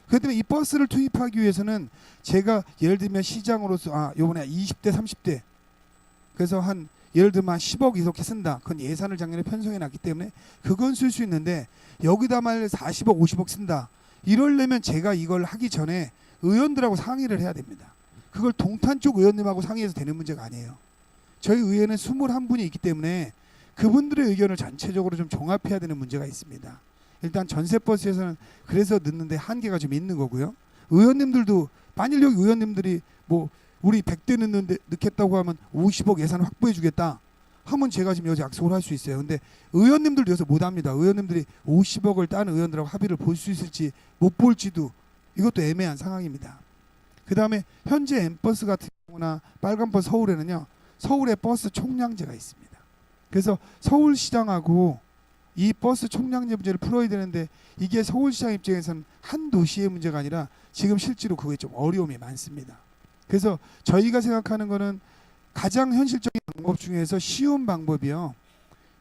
Speaker 2: 그렇기 때문에 이 버스를 투입하기 위해서는 제가 예를 들면 시장으로서 요번에 20대 30대 그래서 한 예를 들면 10억 이렇게 쓴다. 그건 예산을 작년에 편성해 놨기 때문에 그건 쓸 수 있는데 여기다 말 40억 50억 쓴다. 이러려면 제가 이걸 하기 전에 의원들하고 상의를 해야 됩니다. 그걸 동탄 쪽 의원님하고 상의해서 되는 문제가 아니에요. 저희 의회는 21분이 있기 때문에 그분들의 의견을 전체적으로 좀 종합해야 되는 문제가 있습니다. 일단 전세버스에서는 그래서 넣는데 한계가 좀 있는 거고요. 의원님들도 만일 여기 의원님들이 뭐 우리 100대 넣겠다고 하면 50억 예산 확보해 주겠다 하면 제가 지금 여기서 약속을 할 수 있어요. 근데 의원님들도 여기서 못 합니다. 의원님들이 50억을 딴 의원들하고 합의를 볼 수 있을지 못 볼지도 이것도 애매한 상황입니다. 그 다음에 현재 M버스 같은 경우나 빨간버스 서울에는요. 서울에 버스 총량제가 있습니다. 그래서 서울시장하고 이 버스 총량제 문제를 풀어야 되는데 이게 서울시장 입장에서는 한 도시의 문제가 아니라 지금 실제로 그게 좀 어려움이 많습니다. 그래서 저희가 생각하는 거는 가장 현실적인 방법 중에서 쉬운 방법이요.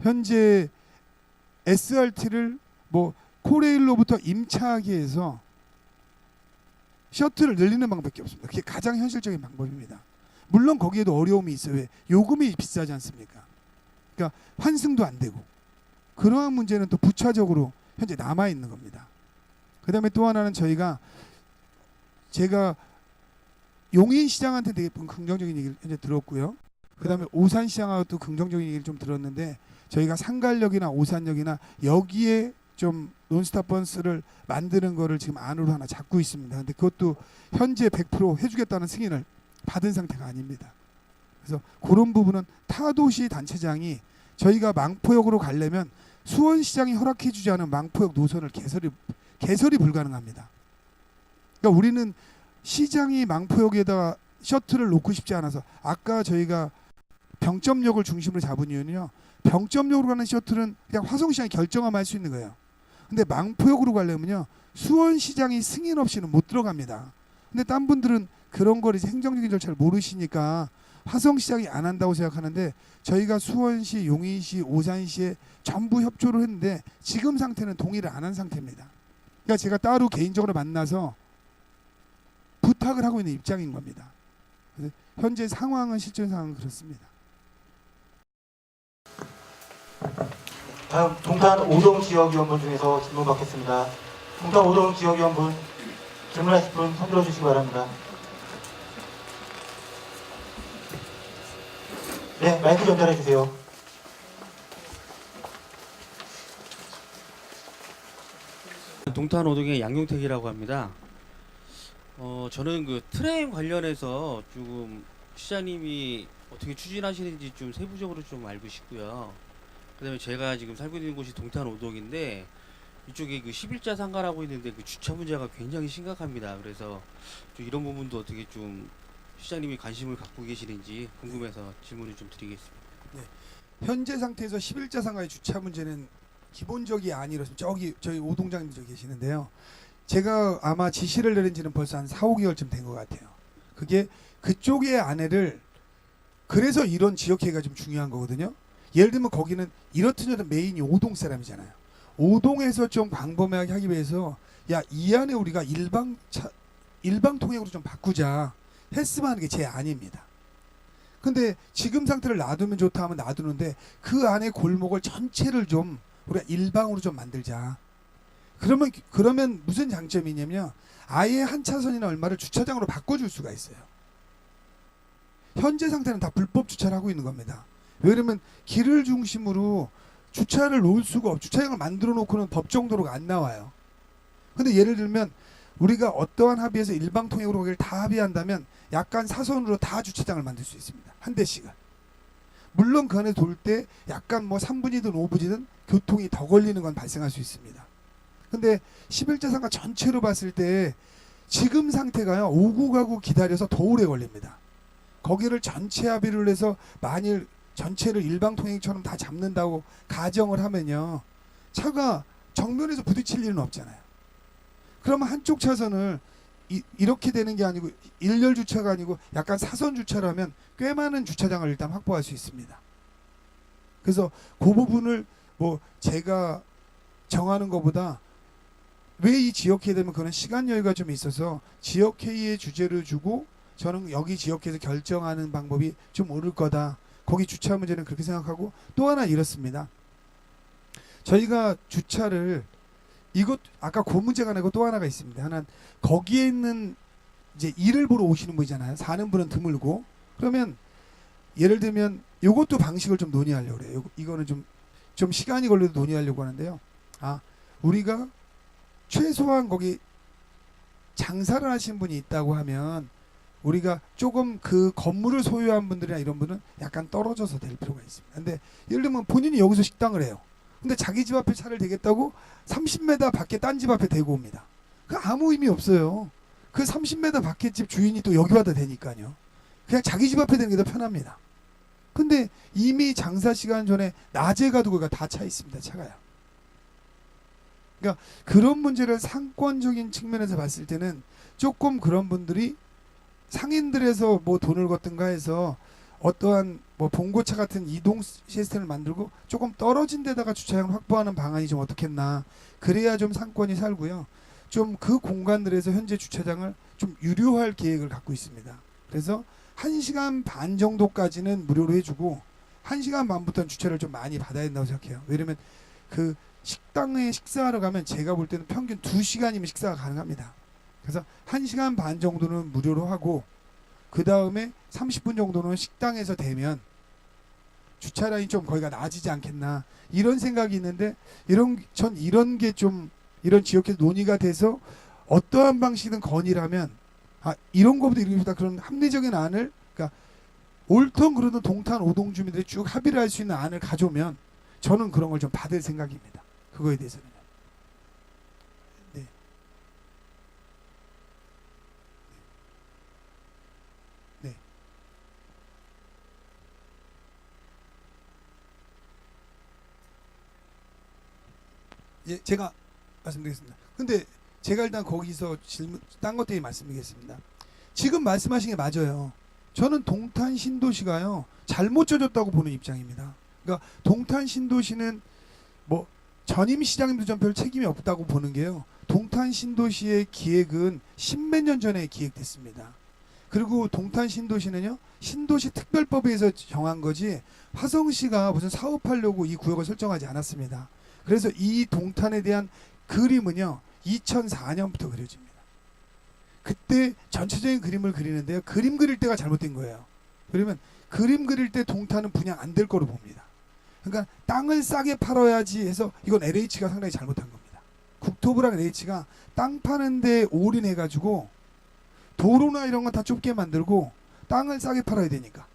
Speaker 2: 현재 SRT를 뭐 코레일로부터 임차하게 해서 셔틀을 늘리는 방법밖에 없습니다. 그게 가장 현실적인 방법입니다. 물론 거기에도 어려움이 있어요. 왜? 요금이 비싸지 않습니까? 그러니까 환승도 안 되고 그러한 문제는 또 부차적으로 현재 남아 있는 겁니다. 그다음에 또 하나는 제가 용인시장한테 되게 긍정적인 얘기를 현재 들었고요. 그다음에 오산시장하고 또 긍정적인 얘기를 좀 들었는데 저희가 상갈역이나 오산역이나 여기에 좀 논스톱 버스를 만드는 거를 지금 안으로 하나 잡고 있습니다. 근데 그것도 현재 100% 해주겠다는 승인을 받은 상태가 아닙니다. 그래서 그런 부분은 타도시 단체장이 저희가 망포역으로 가려면 수원시장이 허락해주지 않은 망포역 노선을 개설이 불가능합니다. 그러니까 우리는 시장이 망포역에다가 셔틀을 놓고 싶지 않아서 아까 저희가 병점역을 중심으로 잡은 이유는요. 병점역으로 가는 셔틀은 그냥 화성시장이 결정하면 할 수 있는 거예요. 근데 망포역으로 가려면요. 수원시장이 승인 없이는 못 들어갑니다. 근데 딴 분들은 그런 거를 행정적인 절차를 모르시니까 화성시장이 안 한다고 생각하는데 저희가 수원시, 용인시, 오산시에 전부 협조를 했는데 지금 상태는 동의를 안 한 상태입니다. 그러니까 제가 따로 개인적으로 만나서 부탁을 하고 있는 입장인 겁니다. 그래서 현재 상황은 실제 상황은 그렇습니다.
Speaker 4: 다음 동탄 5동 지역위원분 중에서 질문 받겠습니다. 동탄 5동 지역위원분 질문하실 분 손 들어주시기 바랍니다. 네, 마이크 전달해 주세요.
Speaker 5: 동탄 5동의 양용택이라고 합니다. 저는 그 트램 관련해서 조금 시장님이 어떻게 추진하시는지 좀 세부적으로 좀 알고 싶고요. 그다음에 제가 지금 살고 있는 곳이 동탄 5동인데 이쪽에 그 11자 상가라고 있는데 그 주차 문제가 굉장히 심각합니다. 그래서 좀 이런 부분도 어떻게 좀 시장님이 관심을 갖고 계시는지 궁금해서 질문을 좀 드리겠습니다.
Speaker 2: 현재 상태에서 11자 상가의 주차 문제는 기본적이 아니라서 저희 오동장님 저기 계시는데요. 제가 아마 지시를 내린 지는 벌써 한 4, 5개월쯤 된 것 같아요. 그게 그쪽의 안에를 그래서 이런 지역회의가 좀 중요한 거거든요. 예를 들면 거기는 이렇든 메인이 오동 사람이잖아요. 오동에서 좀 광범위하게 하기 위해서 이 안에 우리가 일방 통행으로 좀 바꾸자 했으면 하는 게 제 안입니다. 근데 지금 상태를 놔두면 좋다 하면 놔두는데 그 안에 골목을 전체를 좀 우리가 일방으로 좀 만들자. 그러면 무슨 장점이 있냐면 아예 한 차선이나 얼마를 주차장으로 바꿔줄 수가 있어요. 현재 상태는 다 불법 주차를 하고 있는 겁니다. 왜냐면 길을 중심으로 주차를 놓을 수가 주차장을 만들어 놓고는 법정 도로가 안 나와요. 근데 예를 들면 우리가 어떠한 합의에서 일방통행으로 거기를 다 합의한다면 약간 사선으로 다 주차장을 만들 수 있습니다. 한 대씩은. 물론 그 안에 돌 때 약간 뭐 3분이든 5분이든 교통이 더 걸리는 건 발생할 수 있습니다. 근데 11자상가 전체로 봤을 때 지금 상태가요, 오고 가고 기다려서 더 오래 걸립니다. 거기를 전체 합의를 해서 만일 전체를 일방통행처럼 다 잡는다고 가정을 하면요, 차가 정면에서 부딪힐 일은 없잖아요. 그러면 한쪽 차선을 이렇게 되는 게 아니고 일렬 주차가 아니고 약간 사선 주차라면 꽤 많은 주차장을 일단 확보할 수 있습니다. 그래서 그 부분을 뭐 제가 정하는 것보다 왜 이 지역회의 되면 그런 시간 여유가 좀 있어서 지역회의의 주제를 주고 저는 여기 지역회에서 결정하는 방법이 좀 옳을 거다. 거기 주차 문제는 그렇게 생각하고 또 하나 이렇습니다. 저희가 주차를 이것 아까 그 문제가 아니고 또 하나가 있습니다. 하나는 거기에 있는 이제 일을 보러 오시는 분이잖아요. 사는 분은 드물고 그러면 예를 들면 요것도 방식을 좀 논의하려고 그래요. 이거는 좀 시간이 걸려도 논의하려고 하는데요. 우리가 최소한 거기 장사를 하신 분이 있다고 하면 우리가 조금 그 건물을 소유한 분들이나 이런 분은 약간 떨어져서 될 필요가 있습니다. 근데 예를 들면 본인이 여기서 식당을 해요. 근데 자기 집 앞에 차를 대겠다고 30m 밖에 딴 집 앞에 대고 옵니다. 그 아무 의미 없어요. 그 30m 밖에 집 주인이 또 여기 와도 되니까요. 그냥 자기 집 앞에 대는 게 더 편합니다. 근데 이미 장사 시간 전에 낮에 가도 거기가 다 차 있습니다. 차가요. 그러니까 그런 문제를 상권적인 측면에서 봤을 때는 조금 그런 분들이 상인들에서 뭐 돈을 걷든가 해서 어떠한 뭐 봉고차 같은 이동 시스템을 만들고 조금 떨어진 데다가 주차장을 확보하는 방안이 좀 어떻겠나. 그래야 좀 상권이 살고요. 좀 그 공간들에서 현재 주차장을 좀 유료할 계획을 갖고 있습니다. 그래서 1시간 반 정도까지는 무료로 해주고 1시간 반부터는 주차를 좀 많이 받아야 된다고 생각해요. 왜냐면 그 식당에 식사하러 가면 제가 볼 때는 평균 2시간이면 식사가 가능합니다. 그래서 1시간 반 정도는 무료로 하고 그 다음에 30분 정도는 식당에서 대면 주차량이 좀 거기가 나아지지 않겠나 이런 생각이 있는데 전 이런 게 좀 이런 지역에서 논의가 돼서 어떠한 방식이든 건의라면 이런 것보다 이런 그런 합리적인 안을 그러니까 옳던 그러던 동탄 오동 주민들이 쭉 합의를 할 수 있는 안을 가져오면 저는 그런 걸 좀 받을 생각입니다. 그거에 대해서는. 네. 네. 예, 제가 말씀드리겠습니다. 근데 제가 일단 거기서 질문 딴 것 때문에 말씀드리겠습니다. 지금 말씀하신 게 맞아요. 저는 동탄 신도시가요 잘못 져줬다고 보는 입장입니다. 그러니까 동탄 신도시는 뭐 전임 시장님도 전 별 책임이 없다고 보는 게요. 동탄 신도시의 기획은 10몇 년 전에 기획됐습니다. 그리고 동탄 신도시는요 신도시 특별법에서 정한 거지 화성시가 무슨 사업하려고 이 구역을 설정하지 않았습니다. 그래서 이 동탄에 대한 그림은요 2004년부터 그려집니다. 그때 전체적인 그림을 그리는데요 그림 그릴 때가 잘못된 거예요. 그러면 그림 그릴 때 동탄은 분양 안 될 거로 봅니다. 그러니까 땅을 싸게 팔아야지 해서 이건 LH가 상당히 잘못한 겁니다. 국토부랑 LH가 땅 파는데 올인해가지고 도로나 이런 건 다 좁게 만들고 땅을 싸게 팔아야 되니까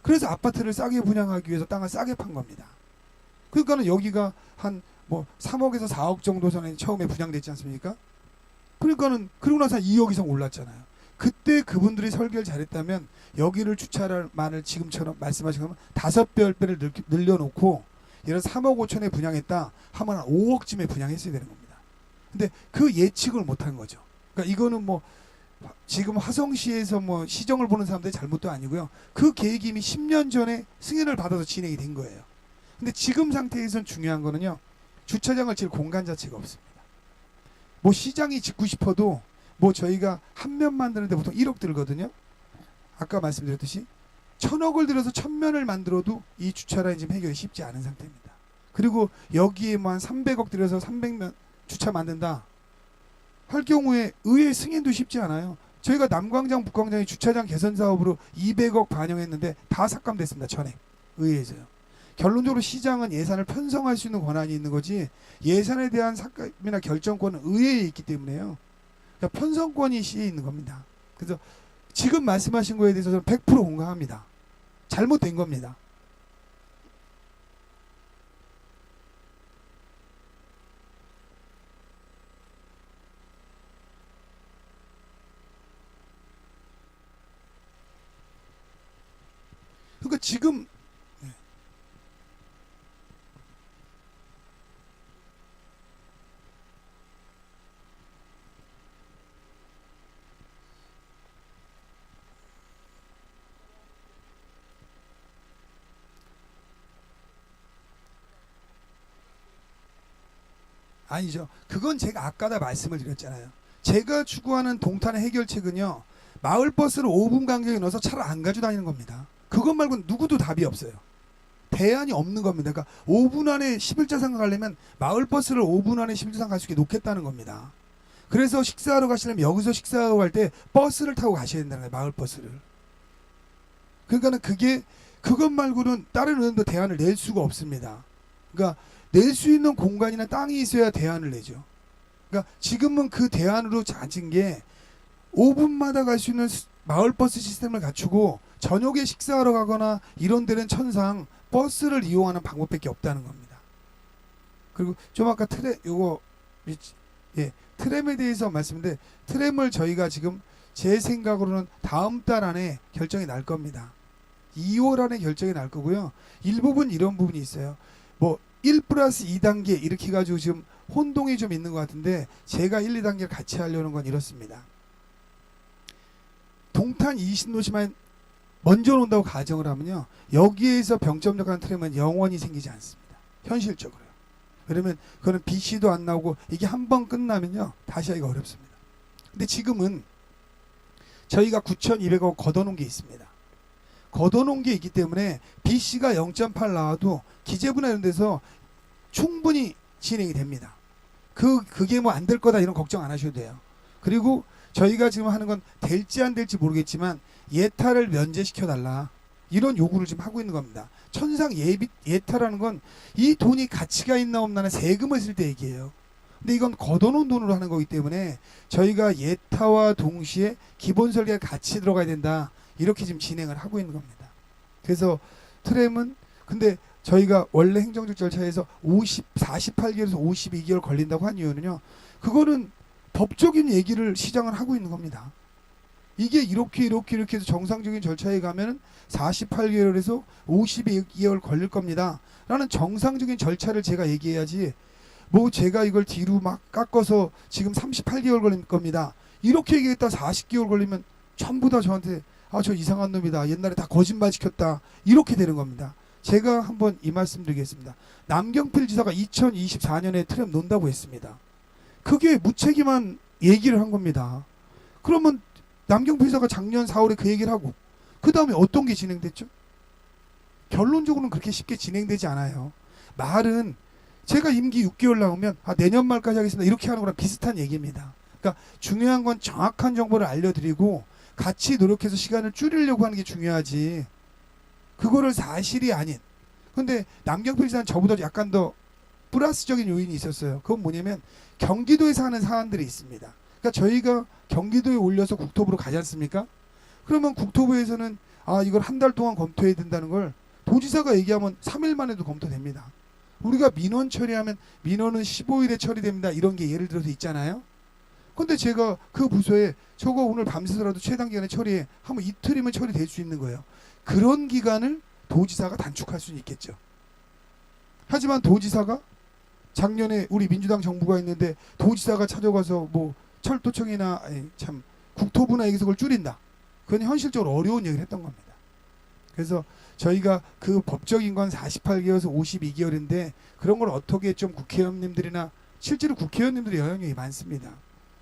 Speaker 2: 그래서 아파트를 싸게 분양하기 위해서 땅을 싸게 판 겁니다. 그러니까는 여기가 한 뭐 3억에서 4억 정도 전에 처음에 분양됐지 않습니까? 그러니까는 그러고 나서 2억 이상 올랐잖아요. 그때 그분들이 설계를 잘했다면 여기를 주차만을 지금처럼 말씀하신 것처럼 5배, 10배를 늘려놓고 예를 들어 3억 5천에 분양했다 하면 한 5억쯤에 분양했어야 되는 겁니다. 근데 그 예측을 못한 거죠. 그러니까 이거는 뭐 지금 화성시에서 뭐 시정을 보는 사람들의 잘못도 아니고요. 그 계획이 이미 10년 전에 승인을 받아서 진행이 된 거예요. 근데 지금 상태에선 중요한 거는요. 주차장을 질 공간 자체가 없습니다. 뭐 시장이 짓고 싶어도 뭐 저희가 한 면 만드는데 보통 1억 들거든요. 아까 말씀드렸듯이 1,000억을 들여서 1,000면을 만들어도 이 주차라인 지금 해결이 쉽지 않은 상태입니다. 그리고 여기에 뭐 한 300억 들여서 300면 주차 만든다 할 경우에 의회 승인도 쉽지 않아요. 저희가 남광장 북광장의 주차장 개선 사업으로 200억 반영했는데 다 삭감됐습니다. 전에 의회에서요. 결론적으로 시장은 예산을 편성할 수 있는 권한이 있는 거지 예산에 대한 삭감이나 결정권은 의회에 있기 때문에요. 그러니까 편성권이 시에 있는 겁니다. 그래서 지금 말씀하신 거에 대해서 저는 100% 공감합니다. 잘못된 겁니다. 그러니까 지금 아니죠. 그건 제가 아까 다 말씀을 드렸잖아요. 제가 추구하는 동탄의 해결책은요. 마을버스를 5분 간격에 넣어서 차를 안 가지고 다니는 겁니다. 그것 말고는 누구도 답이 없어요. 대안이 없는 겁니다. 그러니까 5분 안에 11자상 가려면 마을버스를 5분 안에 11자상 갈 수 있게 놓겠다는 겁니다. 그래서 식사하러 가시려면 여기서 식사하러 갈 때 버스를 타고 가셔야 된다는 거예요. 마을버스를. 그러니까는 그것 말고는 다른 의원도 대안을 낼 수가 없습니다. 그러니까 낼 수 있는 공간이나 땅이 있어야 대안을 내죠. 그러니까 지금은 그 대안으로 찾은 게 5분마다 갈 수 있는 마을버스 시스템을 갖추고 저녁에 식사하러 가거나 이런 데는 천상 버스를 이용하는 방법밖에 없다는 겁니다. 그리고 좀 아까 트램에 대해서 말씀인데 트램을 저희가 지금 제 생각으로는 다음 달 안에 결정이 날 겁니다. 2월 안에 결정이 날 거고요. 일부분 이런 부분이 있어요. 뭐 1+2단계 이렇게 해가지고 지금 혼동이 좀 있는 것 같은데 제가 1, 2단계를 같이 하려는 건 이렇습니다. 동탄 20노시만 먼저 온다고 가정을 하면요. 여기에서 병점적한 트램은 영원히 생기지 않습니다. 현실적으로요. 왜냐면 그거는 BC도 안 나오고 이게 한 번 끝나면요. 다시 하기가 어렵습니다. 근데 지금은 저희가 9,200억 걷어놓은 게 있습니다. 걷어놓은 게 있기 때문에 BC가 0.8 나와도 기재부나 이런 데서 충분히 진행이 됩니다. 그게 뭐 안 될 거다 이런 걱정 안 하셔도 돼요. 그리고 저희가 지금 하는 건 될지 안 될지 모르겠지만 예타를 면제시켜 달라 이런 요구를 지금 하고 있는 겁니다. 천상 예타라는 건 이 돈이 가치가 있나 없나는 세금을 쓸 때 얘기해요. 근데 이건 걷어놓은 돈으로 하는 거기 때문에 저희가 예타와 동시에 기본 설계가 같이 들어가야 된다 이렇게 지금 진행을 하고 있는 겁니다. 그래서 트램은 근데 저희가 원래 행정적 절차에서 48개월에서 52개월 걸린다고 한 이유는요. 그거는 법적인 얘기를 시장을 하고 있는 겁니다. 이게 이렇게 해서 정상적인 절차에 가면 48개월에서 52개월 걸릴 겁니다. 라는 정상적인 절차를 제가 얘기해야지 뭐 제가 이걸 뒤로 막 깎아서 지금 38개월 걸릴 겁니다. 이렇게 얘기했다 40개월 걸리면 전부 다 저한테 저 이상한 놈이다. 옛날에 다 거짓말 시켰다. 이렇게 되는 겁니다. 제가 한번 이 말씀 드리겠습니다. 남경필 지사가 2024년에 트램 논다고 했습니다. 그게 무책임한 얘기를 한 겁니다. 그러면 남경필 지사가 작년 4월에 그 얘기를 하고 그 다음에 어떤 게 진행됐죠? 결론적으로는 그렇게 쉽게 진행되지 않아요. 말은 제가 임기 6개월 나오면 내년 말까지 하겠습니다. 이렇게 하는 거랑 비슷한 얘기입니다. 그러니까 중요한 건 정확한 정보를 알려드리고 같이 노력해서 시간을 줄이려고 하는 게 중요하지. 그거를 사실이 아닌. 근데 남경필 지사는 저보다 약간 더 플러스적인 요인이 있었어요. 그건 뭐냐면 경기도에서 하는 사안들이 있습니다. 그러니까 저희가 경기도에 올려서 국토부로 가지 않습니까? 그러면 국토부에서는 이걸 한 달 동안 검토해야 된다는 걸 도지사가 얘기하면 3일 만에도 검토됩니다. 우리가 민원 처리하면 민원은 15일에 처리됩니다. 이런 게 예를 들어서 있잖아요. 근데 제가 그 부서에 저거 오늘 밤새서라도 최단 기간에 처리해 하면 이틀이면 처리될 수 있는 거예요. 그런 기간을 도지사가 단축할 수는 있겠죠. 하지만 도지사가 작년에 우리 민주당 정부가 있는데 도지사가 찾아가서 뭐 철도청이나 국토부나 여기서 그걸 줄인다. 그건 현실적으로 어려운 얘기를 했던 겁니다. 그래서 저희가 그 법적인 건 48개월에서 52개월인데 그런 걸 어떻게 좀 국회의원님들이나 실제로 국회의원님들의 영향력이 많습니다.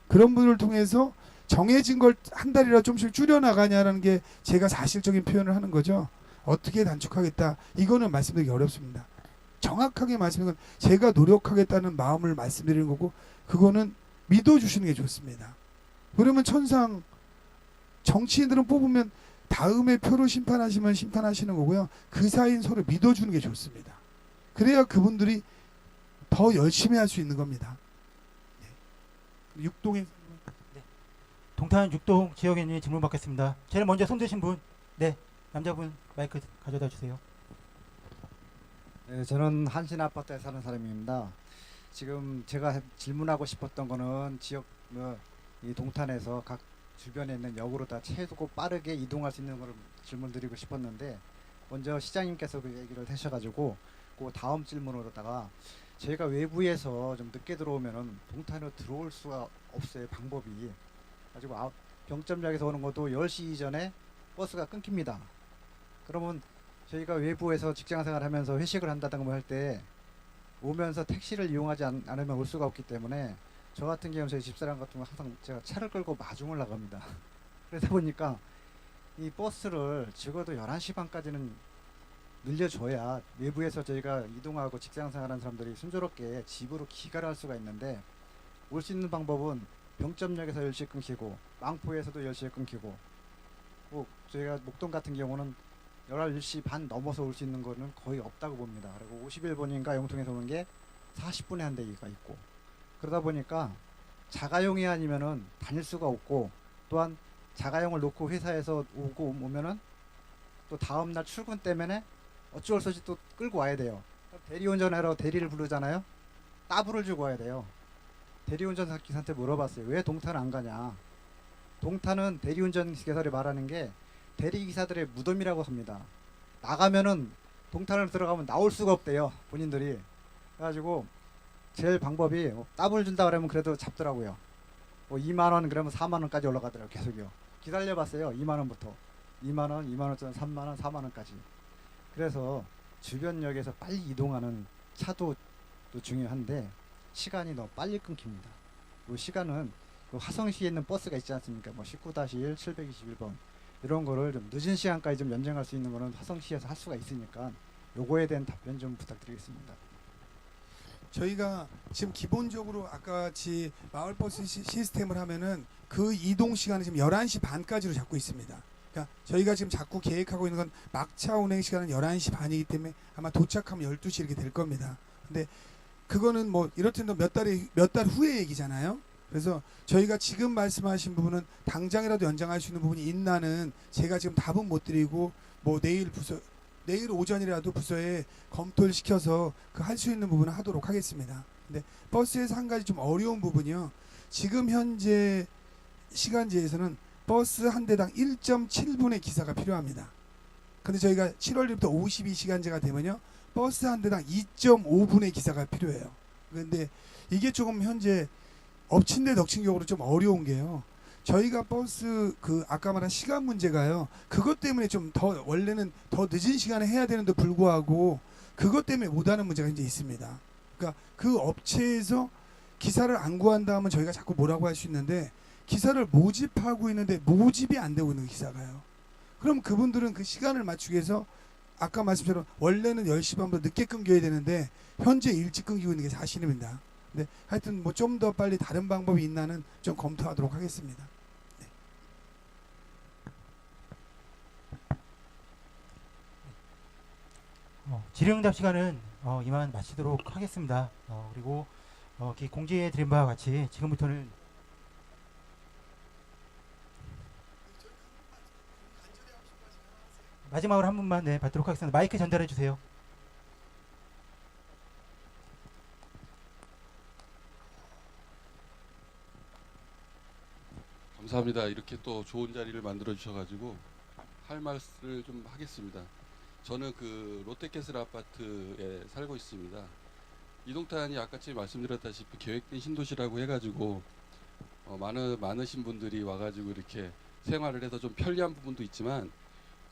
Speaker 2: 그런 분을 통해서 정해진 걸 한 달이라 좀씩 줄여나가냐라는 게 제가 사실적인 표현을 하는 거죠. 어떻게 단축하겠다. 이거는 말씀드리기 어렵습니다. 정확하게 말씀드리는 건 제가 노력하겠다는 마음을 말씀드리는 거고 그거는 믿어주시는 게 좋습니다. 그러면 천상 정치인들은 뽑으면 다음에 표로 심판하시면 심판하시는 거고요. 그 사이엔 서로 믿어주는 게 좋습니다. 그래야 그분들이 더 열심히 할 수 있는 겁니다. 네. 육동에
Speaker 1: 동탄 6동 지역위원님 질문 받겠습니다. 제일 먼저 손 드신 분, 네, 남자분 마이크 가져다 주세요.
Speaker 6: 네, 저는 한신 아파트에 사는 사람입니다. 지금 제가 질문하고 싶었던 거는 지역 이 동탄에서 각 주변에 있는 역으로 다 최고 빠르게 이동할 수 있는 걸 질문드리고 싶었는데 먼저 시장님께서 그 얘기를 하셔가지고 그 다음 질문으로다가 저희가 외부에서 좀 늦게 들어오면은 동탄으로 들어올 수가 없어요, 방법이. 가지고 병점역에서 오는 것도 10시 이전에 버스가 끊깁니다. 그러면 저희가 외부에서 직장생활 하면서 회식을 한다든가 뭐 할 때 오면서 택시를 이용하지 않으면 올 수가 없기 때문에 저 같은 경우 저희 집사람 같은 경우 항상 제가 차를 끌고 마중을 나갑니다. 그러다 보니까 이 버스를 적어도 11시 반까지는 늘려줘야 외부에서 저희가 이동하고 직장생활하는 사람들이 순조롭게 집으로 귀가를 할 수가 있는데 올 수 있는 방법은 병점역에서 10시에 끊기고 망포에서도 10시에 끊기고 꼭 저희가 목동 같은 경우는 11시 반 넘어서 올 수 있는 거는 거의 없다고 봅니다. 그리고 51번인가 영통에서 오는 게 40분에 한 대기가 있고 그러다 보니까 자가용이 아니면은 다닐 수가 없고 또한 자가용을 놓고 회사에서 오면은 또 다음날 출근 때문에 어쩔 수 없이 또 끌고 와야 돼요. 대리운전하러 대리를 부르잖아요. 따블을 주고 와야 돼요. 대리운전 기사한테 물어봤어요. 왜 동탄 안 가냐. 동탄은 대리운전 기사들이 말하는 게 대리기사들의 무덤이라고 합니다. 나가면은 동탄을 들어가면 나올 수가 없대요. 본인들이. 그래가지고 제일 방법이 따블 준다 그러면 그래도 잡더라고요. 2만원 그러면 4만원까지 올라가더라고요. 계속요. 기다려봤어요. 2만원부터 2만원, 2만원짜리 3만원, 4만원까지. 그래서 주변역에서 빨리 이동하는 차도 또 중요한데 시간이 너무 빨리 끊깁니다. 그 시간은 그 화성시에 있는 버스가 있지 않습니까? 19-1 721번 이런 거를 좀 늦은 시간까지 좀 연장할 수 있는 거는 화성시에서 할 수가 있으니까 요거에 대한 답변 좀 부탁드리겠습니다.
Speaker 2: 저희가 지금 기본적으로 아까 같이 마을버스 시스템을 하면은 그 이동 시간은 지금 11시 반까지로 잡고 있습니다. 그러니까 저희가 지금 자꾸 계획하고 있는 건 막차 운행 시간은 11시 반이기 때문에 아마 도착하면 12시 이렇게 될 겁니다. 근데 그거는 뭐 이렇든 몇 달 후의 얘기잖아요. 그래서 저희가 지금 말씀하신 부분은 당장이라도 연장할 수 있는 부분이 있나는 제가 지금 답은 못 드리고 뭐 내일 오전이라도 부서에 검토를 시켜서 그 할 수 있는 부분은 하도록 하겠습니다. 근데 버스에서 한 가지 좀 어려운 부분이요. 지금 현재 시간제에서는 버스 한 대당 1.7분의 기사가 필요합니다. 근데 저희가 7월 1일부터 52시간제가 되면요. 버스 한 대당 2.5분의 기사가 필요해요. 근데 이게 조금 현재 엎친 데 덮친 격으로 좀 어려운 게요. 저희가 버스 그 아까 말한 시간 문제가요. 그것 때문에 좀 더 원래는 더 늦은 시간에 해야 되는데 불구하고 그것 때문에 못하는 문제가 이제 있습니다. 그러니까 그 업체에서 기사를 안 구한다 하면 저희가 자꾸 뭐라고 할 수 있는데 기사를 모집하고 있는데 모집이 안 되고 있는 기사가요. 그럼 그분들은 그 시간을 맞추기 위해서 아까 말씀처럼 원래는 10시 반보다 늦게 끊겨야 되는데 현재 일찍 끊기고 있는 게 사실입니다. 근데 하여튼 뭐 좀 더 빨리 다른 방법이 있나는 좀 검토하도록 하겠습니다. 네.
Speaker 1: 질의응답 시간은 이만 마치도록 하겠습니다. 그리고 공지해 드린 바와 같이 지금부터는 마지막으로 한 분만 받도록 하겠습니다. 마이크 전달해 주세요.
Speaker 7: 감사합니다. 이렇게 또 좋은 자리를 만들어 주셔가지고 할 말을 좀 하겠습니다. 저는 그 롯데캐슬 아파트에 살고 있습니다. 이동탄이 아까쯤 말씀드렸다시피 계획된 신도시라고 해가지고 많으신 분들이 와가지고 이렇게 생활을 해서 좀 편리한 부분도 있지만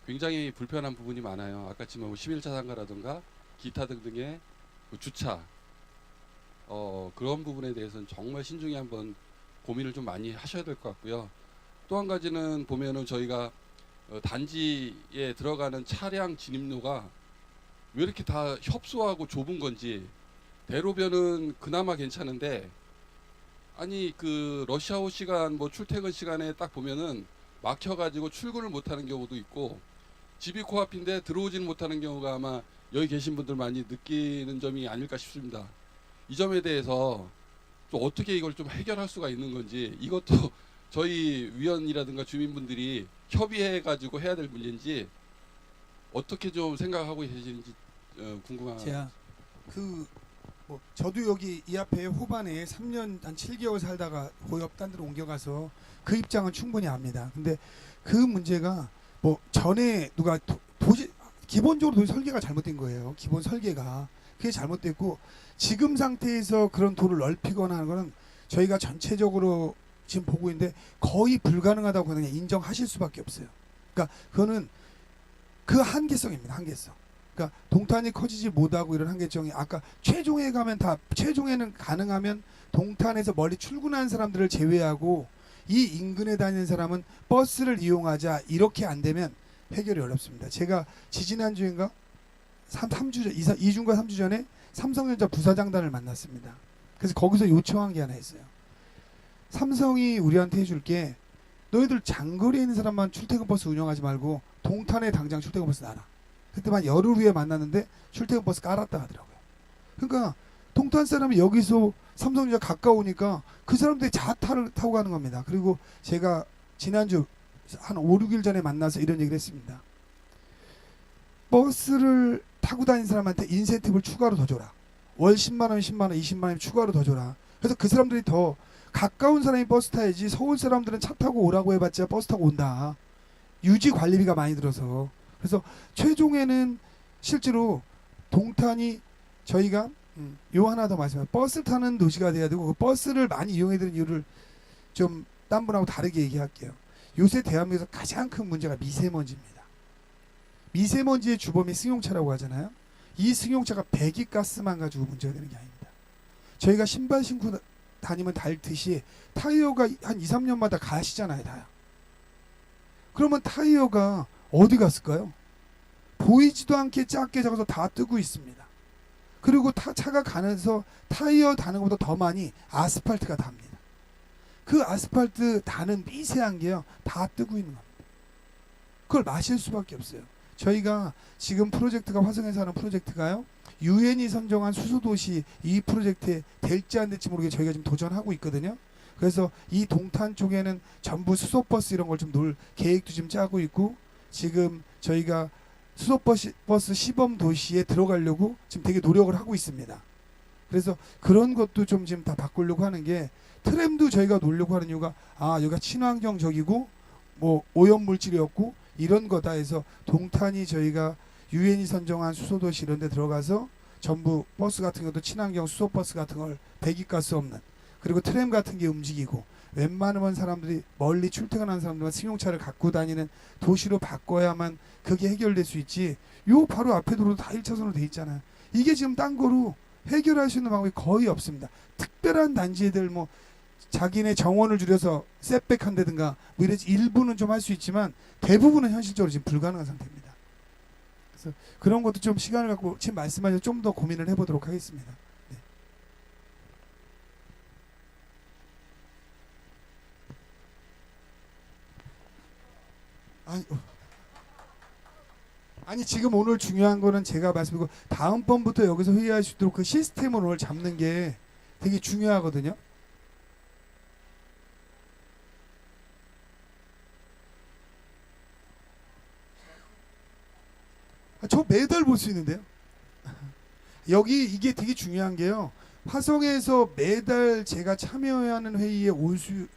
Speaker 7: 굉장히 불편한 부분이 많아요. 아까쯤 11차 상가라든가 기타 등등의 그 주차 그런 부분에 대해서는 정말 신중히 한번 고민을 좀 많이 하셔야 될 것 같고요. 또 한 가지는 보면은 저희가 단지에 들어가는 차량 진입로가 왜 이렇게 다 협소하고 좁은 건지 대로변은 그나마 괜찮은데 아니 그 러시아워 시간 뭐 출퇴근 시간에 딱 보면은 막혀가지고 출근을 못하는 경우도 있고 집이 코앞인데 들어오지는 못하는 경우가 아마 여기 계신 분들 많이 느끼는 점이 아닐까 싶습니다. 이 점에 대해서 좀 어떻게 이걸 좀 해결할 수가 있는 건지 이것도 저희 위원이라든가 주민분들이 협의해가지고 해야 될 문제인지 어떻게 좀 생각하고 계시는지 궁금합니다.
Speaker 2: 제가 뭐 저도 여기 이 앞에 호반에 3년 한 7개월 살다가 고엽단 데로 옮겨가서 그 입장은 충분히 압니다. 근데 그 문제가 뭐 전에 누가 기본적으로 도시 설계가 잘못된 거예요. 기본 설계가 그게 잘못됐고 지금 상태에서 그런 도를 넓히거나 하는 거는 저희가 전체적으로 지금 보고 있는데 거의 불가능하다고 그냥 인정하실 수밖에 없어요. 그러니까 그거는 그 한계성입니다. 한계성. 그러니까 동탄이 커지지 못하고 이런 한계점이 아까 최종에 가면 다 최종에는 가능하면 동탄에서 멀리 출근하는 사람들을 제외하고 이 인근에 다니는 사람은 버스를 이용하자 이렇게 안 되면 해결이 어렵습니다. 제가 지지난주인가 2주인가 3주 전에 삼성전자 부사장단을 만났습니다. 그래서 거기서 요청한 게 하나 있어요. 삼성이 우리한테 해줄 게 너희들 장거리에 있는 사람만 출퇴근 버스 운영하지 말고 동탄에 당장 출퇴근 버스 놔라. 그때만 열흘 후에 만났는데 출퇴근 버스 깔았다 하더라고요. 그러니까 동탄 사람이 여기서 삼성전자 가까우니까 그 사람들이 자타를 타고 가는 겁니다. 그리고 제가 지난주 한 5, 6일 전에 만나서 이런 얘기를 했습니다. 버스를 타고 다니는 사람한테 인센티브를 추가로 더 줘라. 월 10만 원, 10만 원, 20만 원 추가로 더 줘라. 그래서 그 사람들이 더 가까운 사람이 버스 타야지 서울 사람들은 차 타고 오라고 해봤자 버스 타고 온다. 유지 관리비가 많이 들어서. 그래서 최종에는 실제로 동탄이 저희가 요 하나 더 말씀드려요. 버스 타는 도시가 돼야 되고 그 버스를 많이 이용해 드는 이유를 좀 딴 분하고 다르게 얘기할게요. 요새 대한민국에서 가장 큰 문제가 미세먼지입니다. 미세먼지의 주범이 승용차라고 하잖아요. 이 승용차가 배기가스만 가지고 문제가 되는 게 아닙니다. 저희가 신발 신고 다니면 닳듯이 타이어가 한 2, 3년마다 가시잖아요. 다. 그러면 타이어가 어디 갔을까요? 보이지도 않게 작게 작아서 다 뜨고 있습니다. 그리고 차가 가면서 타이어 다는 것보다 더 많이 아스팔트가 답니다. 그 아스팔트 다는 미세한 게요. 다 뜨고 있는 겁니다. 그걸 마실 수밖에 없어요. 저희가 지금 프로젝트가 화성에서 하는 프로젝트가요. 유엔이 선정한 수소도시 이 프로젝트에 될지 안 될지 모르게 저희가 지금 도전하고 있거든요. 그래서 이 동탄 쪽에는 전부 수소버스 이런 걸 좀 놓을 계획도 지금 짜고 있고 지금 저희가 수소버스 시범 도시에 들어가려고 지금 되게 노력을 하고 있습니다. 그래서 그런 것도 좀 지금 다 바꾸려고 하는 게 트램도 저희가 놓으려고 하는 이유가 여기가 친환경적이고 뭐 오염물질이 없고 이런 거다 해서 동탄이 저희가 유엔이 선정한 수소도시 이런 데 들어가서 전부 버스 같은 것도 친환경 수소버스 같은 걸 배기가스 없는 그리고 트램 같은 게 움직이고 웬만하면 사람들이 멀리 출퇴근하는 사람들만 승용차를 갖고 다니는 도시로 바꿔야만 그게 해결될 수 있지. 요 바로 앞에 도로도 다 1차선으로 돼 있잖아요. 이게 지금 딴 거로 해결할 수 있는 방법이 거의 없습니다. 특별한 단지들 뭐 자기네 정원을 줄여서 셋백한다든가 뭐 이런 일부는 좀 할 수 있지만 대부분은 현실적으로 지금 불가능한 상태입니다. 그래서 그런 것도 좀 시간을 갖고 지금 말씀하셔서 좀 더 고민을 해보도록 하겠습니다. 네. 아니 지금 오늘 중요한 거는 제가 말씀드리고 다음번부터 여기서 회의할 수 있도록 그 시스템을 오늘 잡는 게 되게 중요하거든요. 저 매달 볼 수 있는데요. 여기 이게 되게 중요한 게요. 화성에서 매달 제가 참여하는 회의에 올 수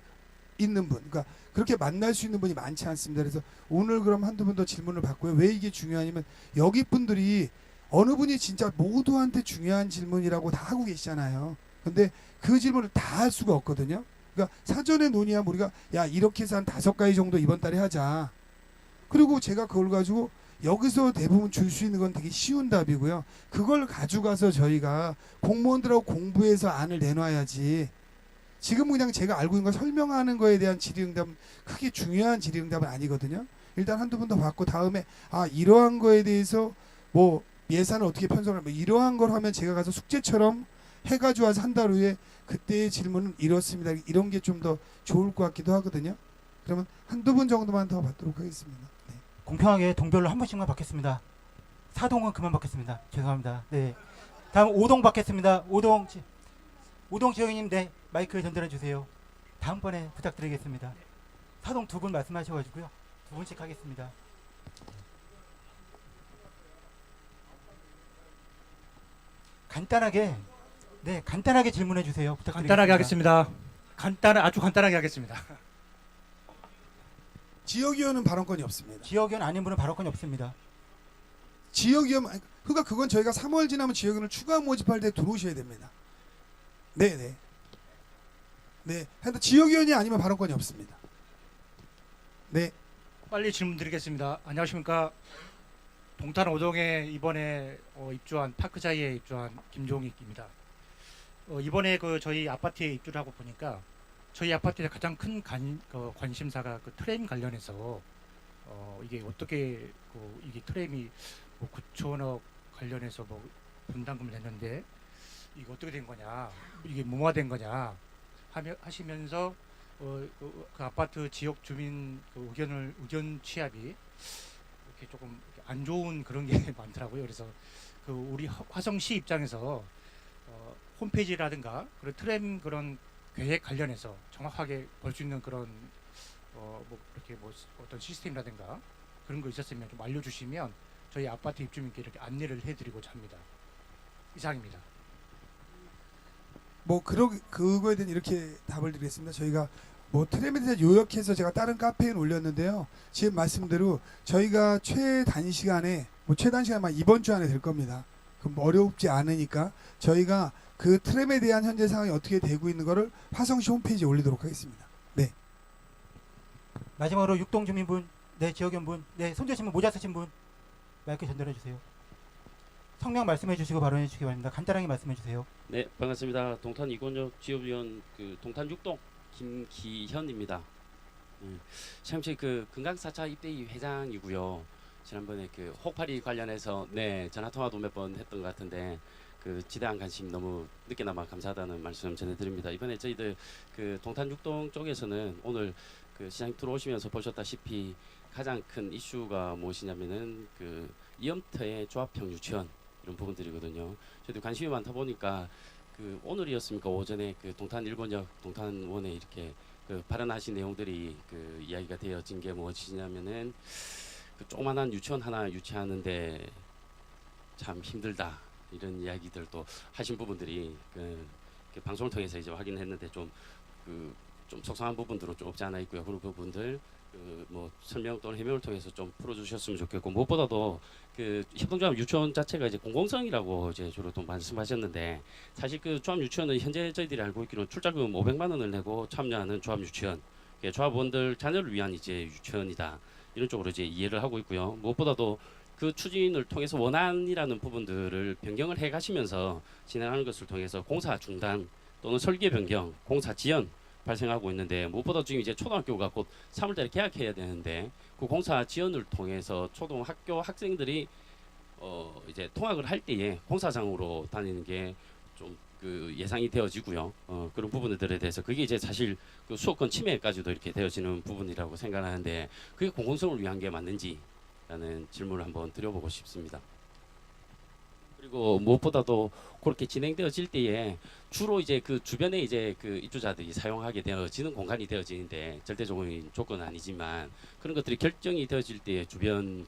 Speaker 2: 있는 분, 그러니까 그렇게 만날 수 있는 분이 많지 않습니다. 그래서 오늘 그럼 한두 분 더 질문을 받고요. 왜 이게 중요하냐면 여기 분들이 어느 분이 진짜 모두한테 중요한 질문이라고 다 하고 계시잖아요. 근데 그 질문을 다 할 수가 없거든요. 그러니까 사전에 논의하면 우리가 야 이렇게 해서 한 5가지 정도 이번 달에 하자. 그리고 제가 그걸 가지고 여기서 대부분 줄 수 있는 건 되게 쉬운 답이고요. 그걸 가져가서 저희가 공무원들하고 공부해서 안을 내놔야지. 지금 그냥 제가 알고 있는 거 설명하는 거에 대한 질의응답은 크게 중요한 질의응답은 아니거든요. 일단 한두 번 더 받고 다음에 이러한 거에 대해서 뭐 예산을 어떻게 편성할 뭐 이러한 걸 하면 제가 가서 숙제처럼 해가지고 와서 한 달 후에 그때의 질문은 이렇습니다. 이런 게 좀 더 좋을 것 같기도 하거든요. 그러면 한두 분 정도만 더 받도록 하겠습니다. 네.
Speaker 1: 공평하게 동별로 한 분씩만 받겠습니다. 4동은 그만 받겠습니다. 죄송합니다. 네. 다음 5동 받겠습니다. 5동 지영님, 네, 마이크 전달해 주세요. 다음번에 부탁드리겠습니다. 4동 2분 말씀하셔가지고요. 2분씩 하겠습니다. 간단하게 질문해 주세요. 부탁드리겠습니다.
Speaker 8: 간단하게 하겠습니다. 아주 간단하게 하겠습니다.
Speaker 2: 지역위원은 발언권이 없습니다.
Speaker 1: 지역위원 아닌 분은 발언권이 없습니다.
Speaker 2: 지역위원, 그러니까 그건 저희가 3월 지나면 지역위원을 추가 모집할 때 들어오셔야 됩니다. 네네. 네. 하여튼 지역위원이 아니면 발언권이 없습니다. 네.
Speaker 8: 빨리 질문 드리겠습니다. 안녕하십니까. 동탄 5동에 이번에 입주한 파크자이에 입주한 김종익입니다. 이번에 저희 아파트에 입주를 하고 보니까 저희 아파트의 가장 큰 관심사가 트램 관련해서 이게 어떻게 이게 트램이 9천억 관련해서 분담금을 냈는데 이게 어떻게 된 거냐, 이게 무마된 거냐 하시면서 그 아파트 지역 주민 의견 취합이 이렇게 조금 안 좋은 그런 게 많더라고요. 그래서 우리 화성시 입장에서 홈페이지라든가 그런 트램 그런 계획 관련해서 정확하게 볼 수 있는 그런 이렇게 어떤 시스템이라든가 그런 거 있었으면 좀 알려주시면 저희 아파트 입주민께 이렇게 안내를 해드리고자 합니다. 이상입니다.
Speaker 2: 그거에 대한 이렇게 답을 드리겠습니다. 저희가 트램에 대해서 요약해서 제가 다른 카페에 올렸는데요. 지금 말씀대로 저희가 최단시간에 최단시간만 이번 주 안에 될 겁니다. 그럼 어렵지 않으니까 저희가 그 트램에 대한 현재 상황이 어떻게 되고 있는 거를 화성시 홈페이지에 올리도록 하겠습니다. 네.
Speaker 1: 마지막으로 6동 주민분, 네, 지역위원분, 네, 손 드신 분, 모자 쓰신 분 마이크 전달해 주세요. 성명 말씀해 주시고 발언해 주시기 바랍니다. 간단하게 말씀해 주세요.
Speaker 9: 네, 반갑습니다. 동탄 이권역 지역위원 동탄 6동 김기현입니다. 참치 금강 4차 입대위 회장이고요. 지난번에 혹파리 관련해서 전화 통화도 몇 번 했던 것 같은데 지대한 관심 너무 늦게나마 감사하다는 말씀 전해드립니다. 이번에 저희들 동탄 6동 쪽에서는 오늘 시장 들어오시면서 보셨다시피 가장 큰 이슈가 무엇이냐면은 이염터의 조합형 유치원 이런 부분들이거든요. 저희도 관심이 많다 보니까 오늘이었습니까? 오전에 동탄 1권역 동탄원에 이렇게 발언하신 내용들이 이야기가 되어진 게 무엇이냐면은 조그만한 유치원 하나 유치하는데 참 힘들다 이런 이야기들도 하신 부분들이 방송을 통해서 이제 확인했는데 좀 속상한 부분들은 좀 없지 않아 있고요. 그런 부분들 설명 또는 해명을 통해서 좀 풀어주셨으면 좋겠고, 무엇보다도 협동조합 유치원 자체가 이제 공공성이라고 이제 주로 또 말씀하셨는데, 사실 조합 유치원은 현재 저희들이 알고 있기로는 출자금 500만 원을 내고 참여하는 조합 유치원, 조합원들 자녀를 위한 이제 유치원이다 이런 쪽으로 이제 이해를 하고 있고요. 무엇보다도 추진을 통해서 원안이라는 부분들을 변경을 해 가시면서 진행하는 것을 통해서 공사 중단 또는 설계 변경, 공사 지연 발생하고 있는데, 무엇보다 지금 이제 초등학교가 곧 3월달에 개학해야 되는데 그 공사 지연을 통해서 초등학교 학생들이 이제 통학을 할 때에 공사장으로 다니는 게 좀 예상이 되어지고요. 그런 부분들에 대해서 그게 이제 사실 수도권 침해까지도 이렇게 되어지는 부분이라고 생각하는데, 그게 공공성을 위한 게 맞는지라는 질문을 한번 드려보고 싶습니다. 그리고 무엇보다도 그렇게 진행되어질 때에 주로 이제 주변에 이제 입주자들이 사용하게 되어지는 공간이 되어지는데, 절대적인 조건은 아니지만 그런 것들이 결정이 되어질 때 주변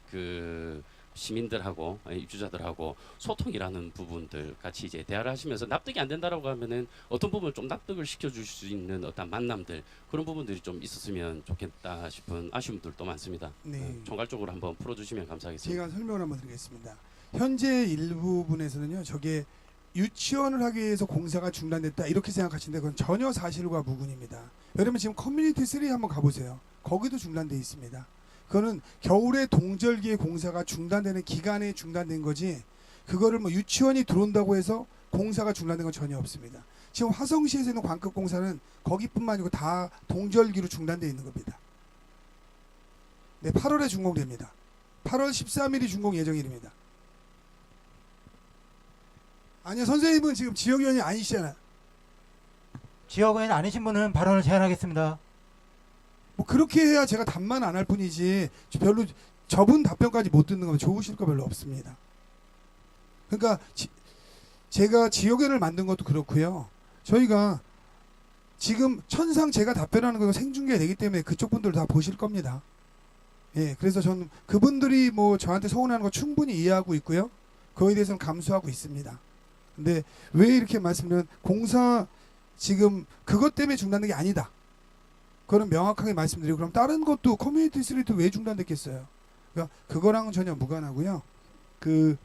Speaker 9: 시민들하고 입주자들하고 소통이라는 부분들 같이 이제 대화를 하시면서 납득이 안 된다라고 하면은 어떤 부분을 좀 납득을 시켜줄 수 있는 어떤 만남들, 그런 부분들이 좀 있었으면 좋겠다 싶은 아쉬움들도 많습니다.
Speaker 2: 네.
Speaker 9: 총괄적으로 한번 풀어주시면 감사하겠습니다.
Speaker 2: 제가 설명을 한번 드리겠습니다. 현재 일부분에서는요, 저게 유치원을 하기 위해서 공사가 중단됐다 이렇게 생각하시는데 그건 전혀 사실과 무근입니다. 여러분 지금 커뮤니티 3 한번 가보세요. 거기도 중단돼 있습니다. 그거는 겨울에 동절기에 공사가 중단되는 기간에 중단된 거지, 그거를 유치원이 들어온다고 해서 공사가 중단된 건 전혀 없습니다. 지금 화성시에서 있는 광급 공사는 거기뿐만 아니고 다 동절기로 중단되어 있는 겁니다. 네, 8월에 준공됩니다. 8월 13일이 준공 예정일입니다. 아니요, 선생님은 지금 지역위원이 아니시잖아요.
Speaker 1: 지역위원 아니신 분은 발언을 제한하겠습니다.
Speaker 2: 뭐 그렇게 해야 제가 답만 안 할 뿐이지 별로 저분 답변까지 못 듣는 건 좋으실 거 별로 없습니다. 그러니까 제가 지역연을 만든 것도 그렇고요. 저희가 지금 천상 제가 답변하는 거 생중계 되기 때문에 그쪽 분들 다 보실 겁니다. 예, 그래서 저는 그분들이 뭐 저한테 서운하는 거 충분히 이해하고 있고요. 그거에 대해서는 감수하고 있습니다. 근데 왜 이렇게 말씀드리면 공사 지금 그것 때문에 중단된 게 아니다. 그거는 명확하게 말씀드리고 그럼 다른 것도 커뮤니티 스트리트 왜 중단됐겠어요? 그러니까 그거랑은 전혀 무관하고요. 그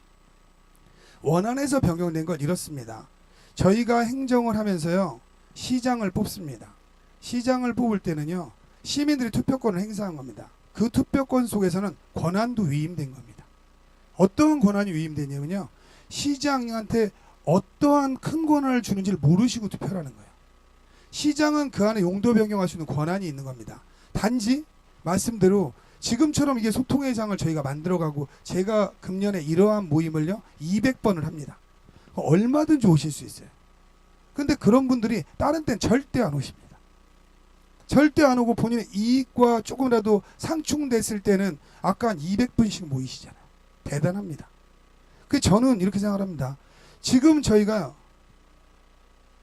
Speaker 2: 원안에서 변경된 건 이렇습니다. 저희가 행정을 하면서요. 시장을 뽑습니다. 시장을 뽑을 때는요. 시민들이 투표권을 행사한 겁니다. 그 투표권 속에서는 권한도 위임된 겁니다. 어떤 권한이 위임되냐면요. 시장한테 어떠한 큰 권한을 주는지를 모르시고 투표를 하는 거예요. 시장은 그 안에 용도 변경할 수 있는 권한이 있는 겁니다. 단지 말씀대로 지금처럼 이게 소통의 장을 저희가 만들어가고 제가 금년에 이러한 모임을요 200번을 합니다. 얼마든지 오실 수 있어요. 근데 그런 분들이 다른 때는 절대 안 오십니다. 절대 안 오고 본인의 이익과 조금이라도 상충됐을 때는 아까 한 200분씩 모이시잖아요. 대단합니다. 그 저는 이렇게 생각합니다. 지금 저희가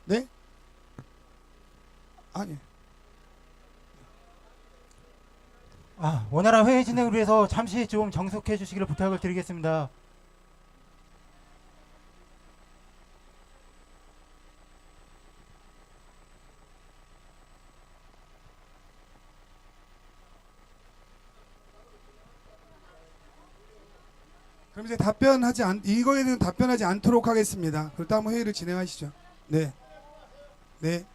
Speaker 2: 네? 아니
Speaker 4: 원활한 회의 진행을 위해서 잠시 좀 정숙해 주시기를 부탁을 드리겠습니다.
Speaker 2: 그럼 이제 이거에 대해서 답변하지 않도록 하겠습니다. 그럼 다음 회의를 진행하시죠. 네. 네.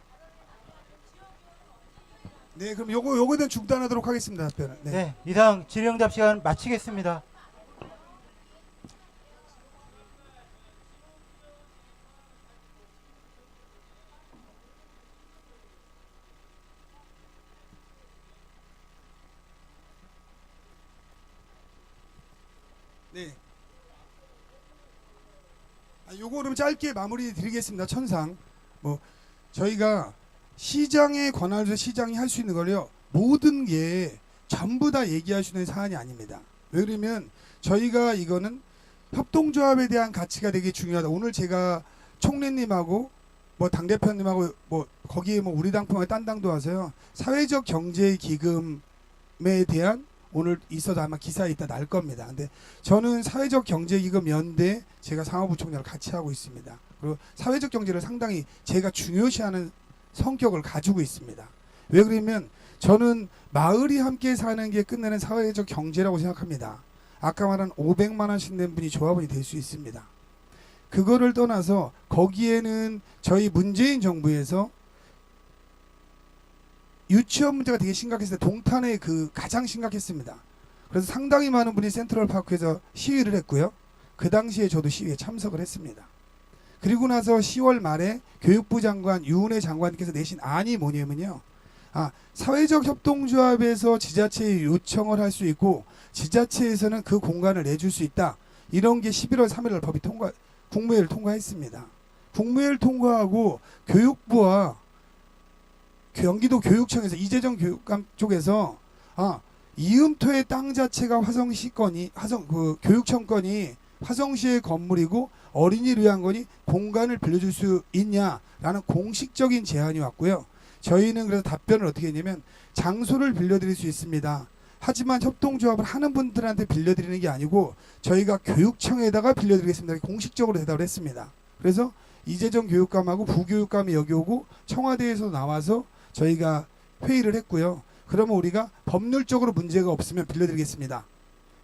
Speaker 2: 네, 그럼 요거에 대한 중단하도록 하겠습니다. 답변을. 네.
Speaker 4: 네, 이상 질의응답 시간 마치겠습니다.
Speaker 2: 네. 요거 그럼 짧게 마무리 드리겠습니다. 천상 뭐 저희가 시장의 권한으로 시장이 할 수 있는 걸요 모든 게 전부 다 얘기할 수 있는 사안이 아닙니다. 왜 그러면 저희가 이거는 협동조합에 대한 가치가 되게 중요하다. 오늘 제가 총리님하고 뭐 당대표님하고 뭐 거기에 뭐 우리 당뿐만 딴 당도 와서요 사회적 경제 기금에 대한 오늘 있어도 아마 기사에 있다 날 겁니다. 근데 저는 사회적 경제 기금 연대 제가 상하부총장을 같이 하고 있습니다. 그리고 사회적 경제를 상당히 제가 중요시하는 성격을 가지고 있습니다. 왜 그러면 저는 마을이 함께 사는 게 끝내는 사회적 경제라고 생각합니다. 아까 말한 500만 원씩 낸 분이 조합원이 될 수 있습니다. 그거를 떠나서 거기에는 저희 문재인 정부에서 유치원 문제가 되게 심각했을 때 동탄에 그 가장 심각했습니다. 그래서 상당히 많은 분이 센트럴파크에서 시위를 했고요. 그 당시에 저도 시위에 참석을 했습니다. 그리고 나서 10월 말에 교육부 장관 유은혜 장관께서 내신 안이 뭐냐면요. 사회적 협동조합에서 지자체에 요청을 할 수 있고 지자체에서는 그 공간을 내줄 수 있다. 이런 게 11월 3일 법이 국무회의를 통과했습니다. 국무회의를 통과하고 교육부와 경기도 교육청에서 이재정 교육감 쪽에서 이음토의 땅 자체가 화성시 건이 교육청 건이 화성시의 건물이고 어린이를 위한 거니 공간을 빌려줄 수 있냐라는 공식적인 제안이 왔고요. 저희는 그래서 답변을 어떻게 했냐면 장소를 빌려드릴 수 있습니다. 하지만 협동조합을 하는 분들한테 빌려드리는 게 아니고 저희가 교육청에다가 빌려드리겠습니다. 공식적으로 대답을 했습니다. 그래서 이재정 교육감하고 부교육감이 여기 오고 청와대에서 나와서 저희가 회의를 했고요. 그러면 우리가 법률적으로 문제가 없으면 빌려드리겠습니다.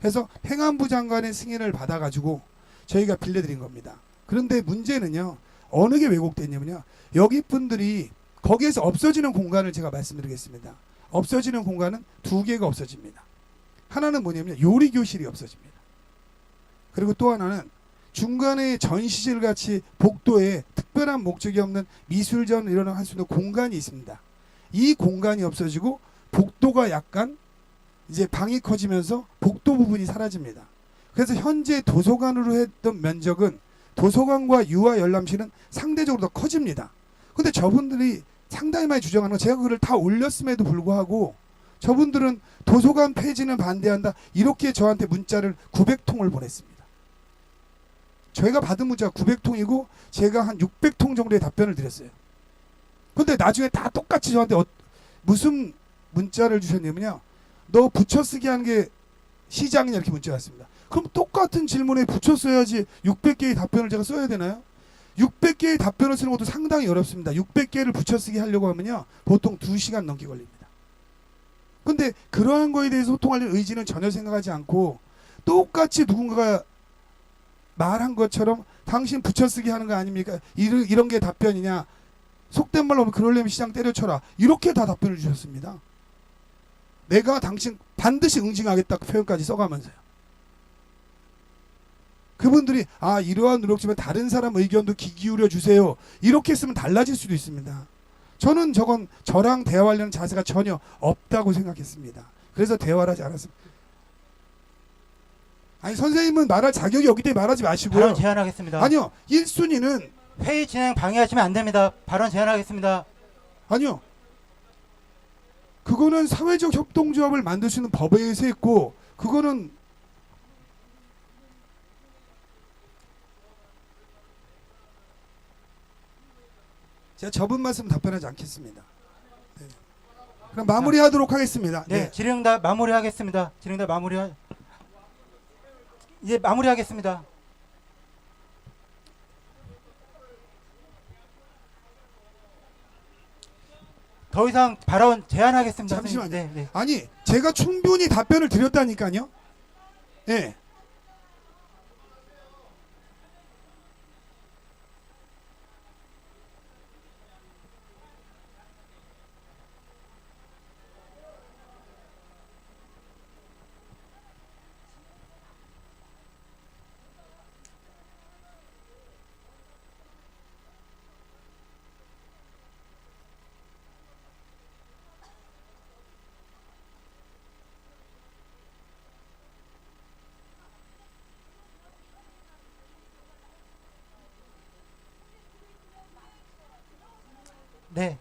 Speaker 2: 해서 행안부 장관의 승인을 받아가지고 저희가 빌려드린 겁니다. 그런데 문제는요. 어느 게 왜곡됐냐면요. 여기 분들이 거기에서 없어지는 공간을 제가 말씀드리겠습니다. 없어지는 공간은 2개가 없어집니다. 하나는 뭐냐면 요리교실이 없어집니다. 그리고 또 하나는 중간에 전시실 같이 복도에 특별한 목적이 없는 미술전 이런 할 수 있는 공간이 있습니다. 이 공간이 없어지고 복도가 약간 이제 방이 커지면서 복도 부분이 사라집니다. 그래서 현재 도서관으로 했던 면적은 도서관과 유아 열람실은 상대적으로 더 커집니다. 근데 저분들이 상당히 많이 주장하는 건 제가 그걸 다 올렸음에도 불구하고 저분들은 도서관 폐지는 반대한다. 이렇게 저한테 문자를 900통을 보냈습니다. 저희가 받은 문자가 900통이고 제가 한 600통 정도의 답변을 드렸어요. 근데 나중에 다 똑같이 저한테 무슨 문자를 주셨냐면요. 너 붙여쓰기 하는 게 시장이냐 이렇게 문자가 왔습니다. 그럼 똑같은 질문에 붙여써야지 600개의 답변을 제가 써야 되나요? 600개의 답변을 쓰는 것도 상당히 어렵습니다. 600개를 붙여쓰기 하려고 하면요. 보통 2시간 넘게 걸립니다. 근데 그러한 거에 대해서 소통하려는 의지는 전혀 생각하지 않고 똑같이 누군가가 말한 것처럼 당신 붙여쓰기 하는 거 아닙니까? 이런 게 답변이냐? 속된 말로 하면 그러려면 시장 때려쳐라. 이렇게 다 답변을 주셨습니다. 내가 당신 반드시 응징하겠다 표현까지 써가면서요. 그분들이 이러한 노력지만 다른 사람 의견도 귀 기울여 주세요. 이렇게 쓰면 달라질 수도 있습니다. 저는 저랑 대화하려는 자세가 전혀 없다고 생각했습니다. 그래서 대화를 하지 않았습니다. 아니 선생님은 말할 자격이 없기 때문에 말하지 마시고요.
Speaker 1: 발언 제한하겠습니다.
Speaker 2: 아니요. 1순위는
Speaker 1: 회의 진행 방해하시면 안 됩니다. 발언 제한하겠습니다.
Speaker 2: 아니요. 그거는 사회적 협동조합을 만들 수 있는 법에 의해서 했고 그거는 제가 저분 말씀 답변하지 않겠습니다. 네. 그럼 마무리하도록 하겠습니다.
Speaker 1: 네, 질의응답 마무리하겠습니다. 이제 마무리하겠습니다. 더 이상 발언 제한하겠습니다.
Speaker 2: 잠시만요.
Speaker 1: 네.
Speaker 2: 아니 제가 충분히 답변을 드렸다니까요. 예.
Speaker 1: 네,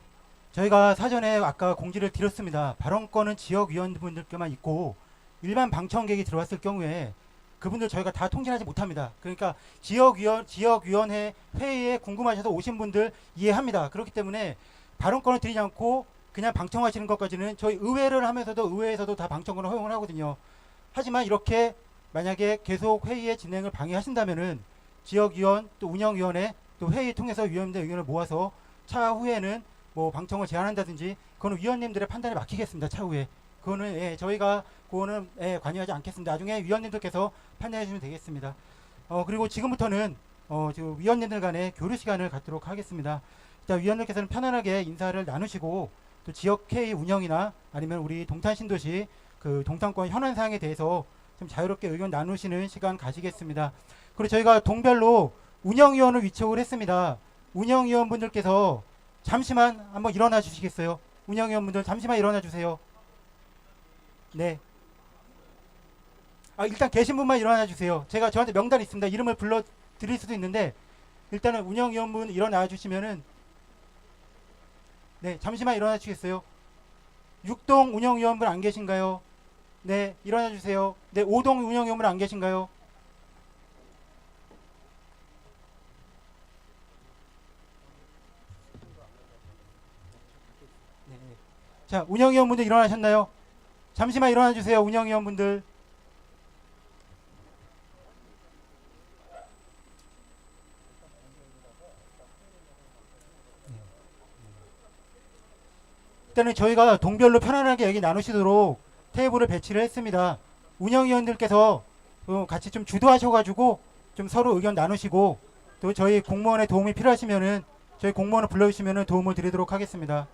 Speaker 1: 저희가 사전에 아까 공지를 드렸습니다. 발언권은 지역위원분들께만 있고 일반 방청객이 들어왔을 경우에 그분들 저희가 다 통제하지 못합니다. 그러니까 지역위원회 회의에 궁금하셔서 오신 분들 이해합니다. 그렇기 때문에 발언권을 드리지 않고 그냥 방청하시는 것까지는 저희 의회를 하면서도 의회에서도 다 방청권을 허용을 하거든요. 하지만 이렇게 만약에 계속 회의의 진행을 방해하신다면은 지역위원 또 운영위원회 또 회의 통해서 위원님들 의견을 모아서 차후에는 뭐 방청을 제한한다든지 그거는 위원님들의 판단에 맡기겠습니다. 차후에 그거는 저희가 그거는 관여하지 않겠습니다. 나중에 위원님들께서 판단해 주시면 되겠습니다. 그리고 지금부터는 지금 위원님들 간의 교류 시간을 갖도록 하겠습니다. 일단 위원님께서는 편안하게 인사를 나누시고 또 지역회의 운영이나 아니면 우리 동탄신도시 그 동탄권 현안 사항에 대해서 좀 자유롭게 의견 나누시는 시간 가지겠습니다. 그리고 저희가 동별로 운영위원을 위촉을 했습니다. 운영위원분들께서 잠시만 한번 일어나 주시겠어요? 운영위원분들 잠시만 일어나 주세요. 네. 일단 계신 분만 일어나 주세요. 제가 저한테 명단이 있습니다. 이름을 불러 드릴 수도 있는데 일단은 운영위원분 일어나 주시면은 네, 잠시만 일어나 주시겠어요? 6동 운영위원분 안 계신가요? 네, 일어나 주세요. 네, 5동 운영위원분 안 계신가요? 자, 운영위원분들 일어나셨나요? 잠시만 일어나 주세요. 운영위원분들. 일단은 저희가 동별로 편안하게 얘기 나누시도록 테이블을 배치를 했습니다. 운영위원들께서 같이 좀 주도하셔가지고 좀 서로 의견 나누시고 또 저희 공무원의 도움이 필요하시면은 저희 공무원을 불러주시면은 도움을 드리도록 하겠습니다.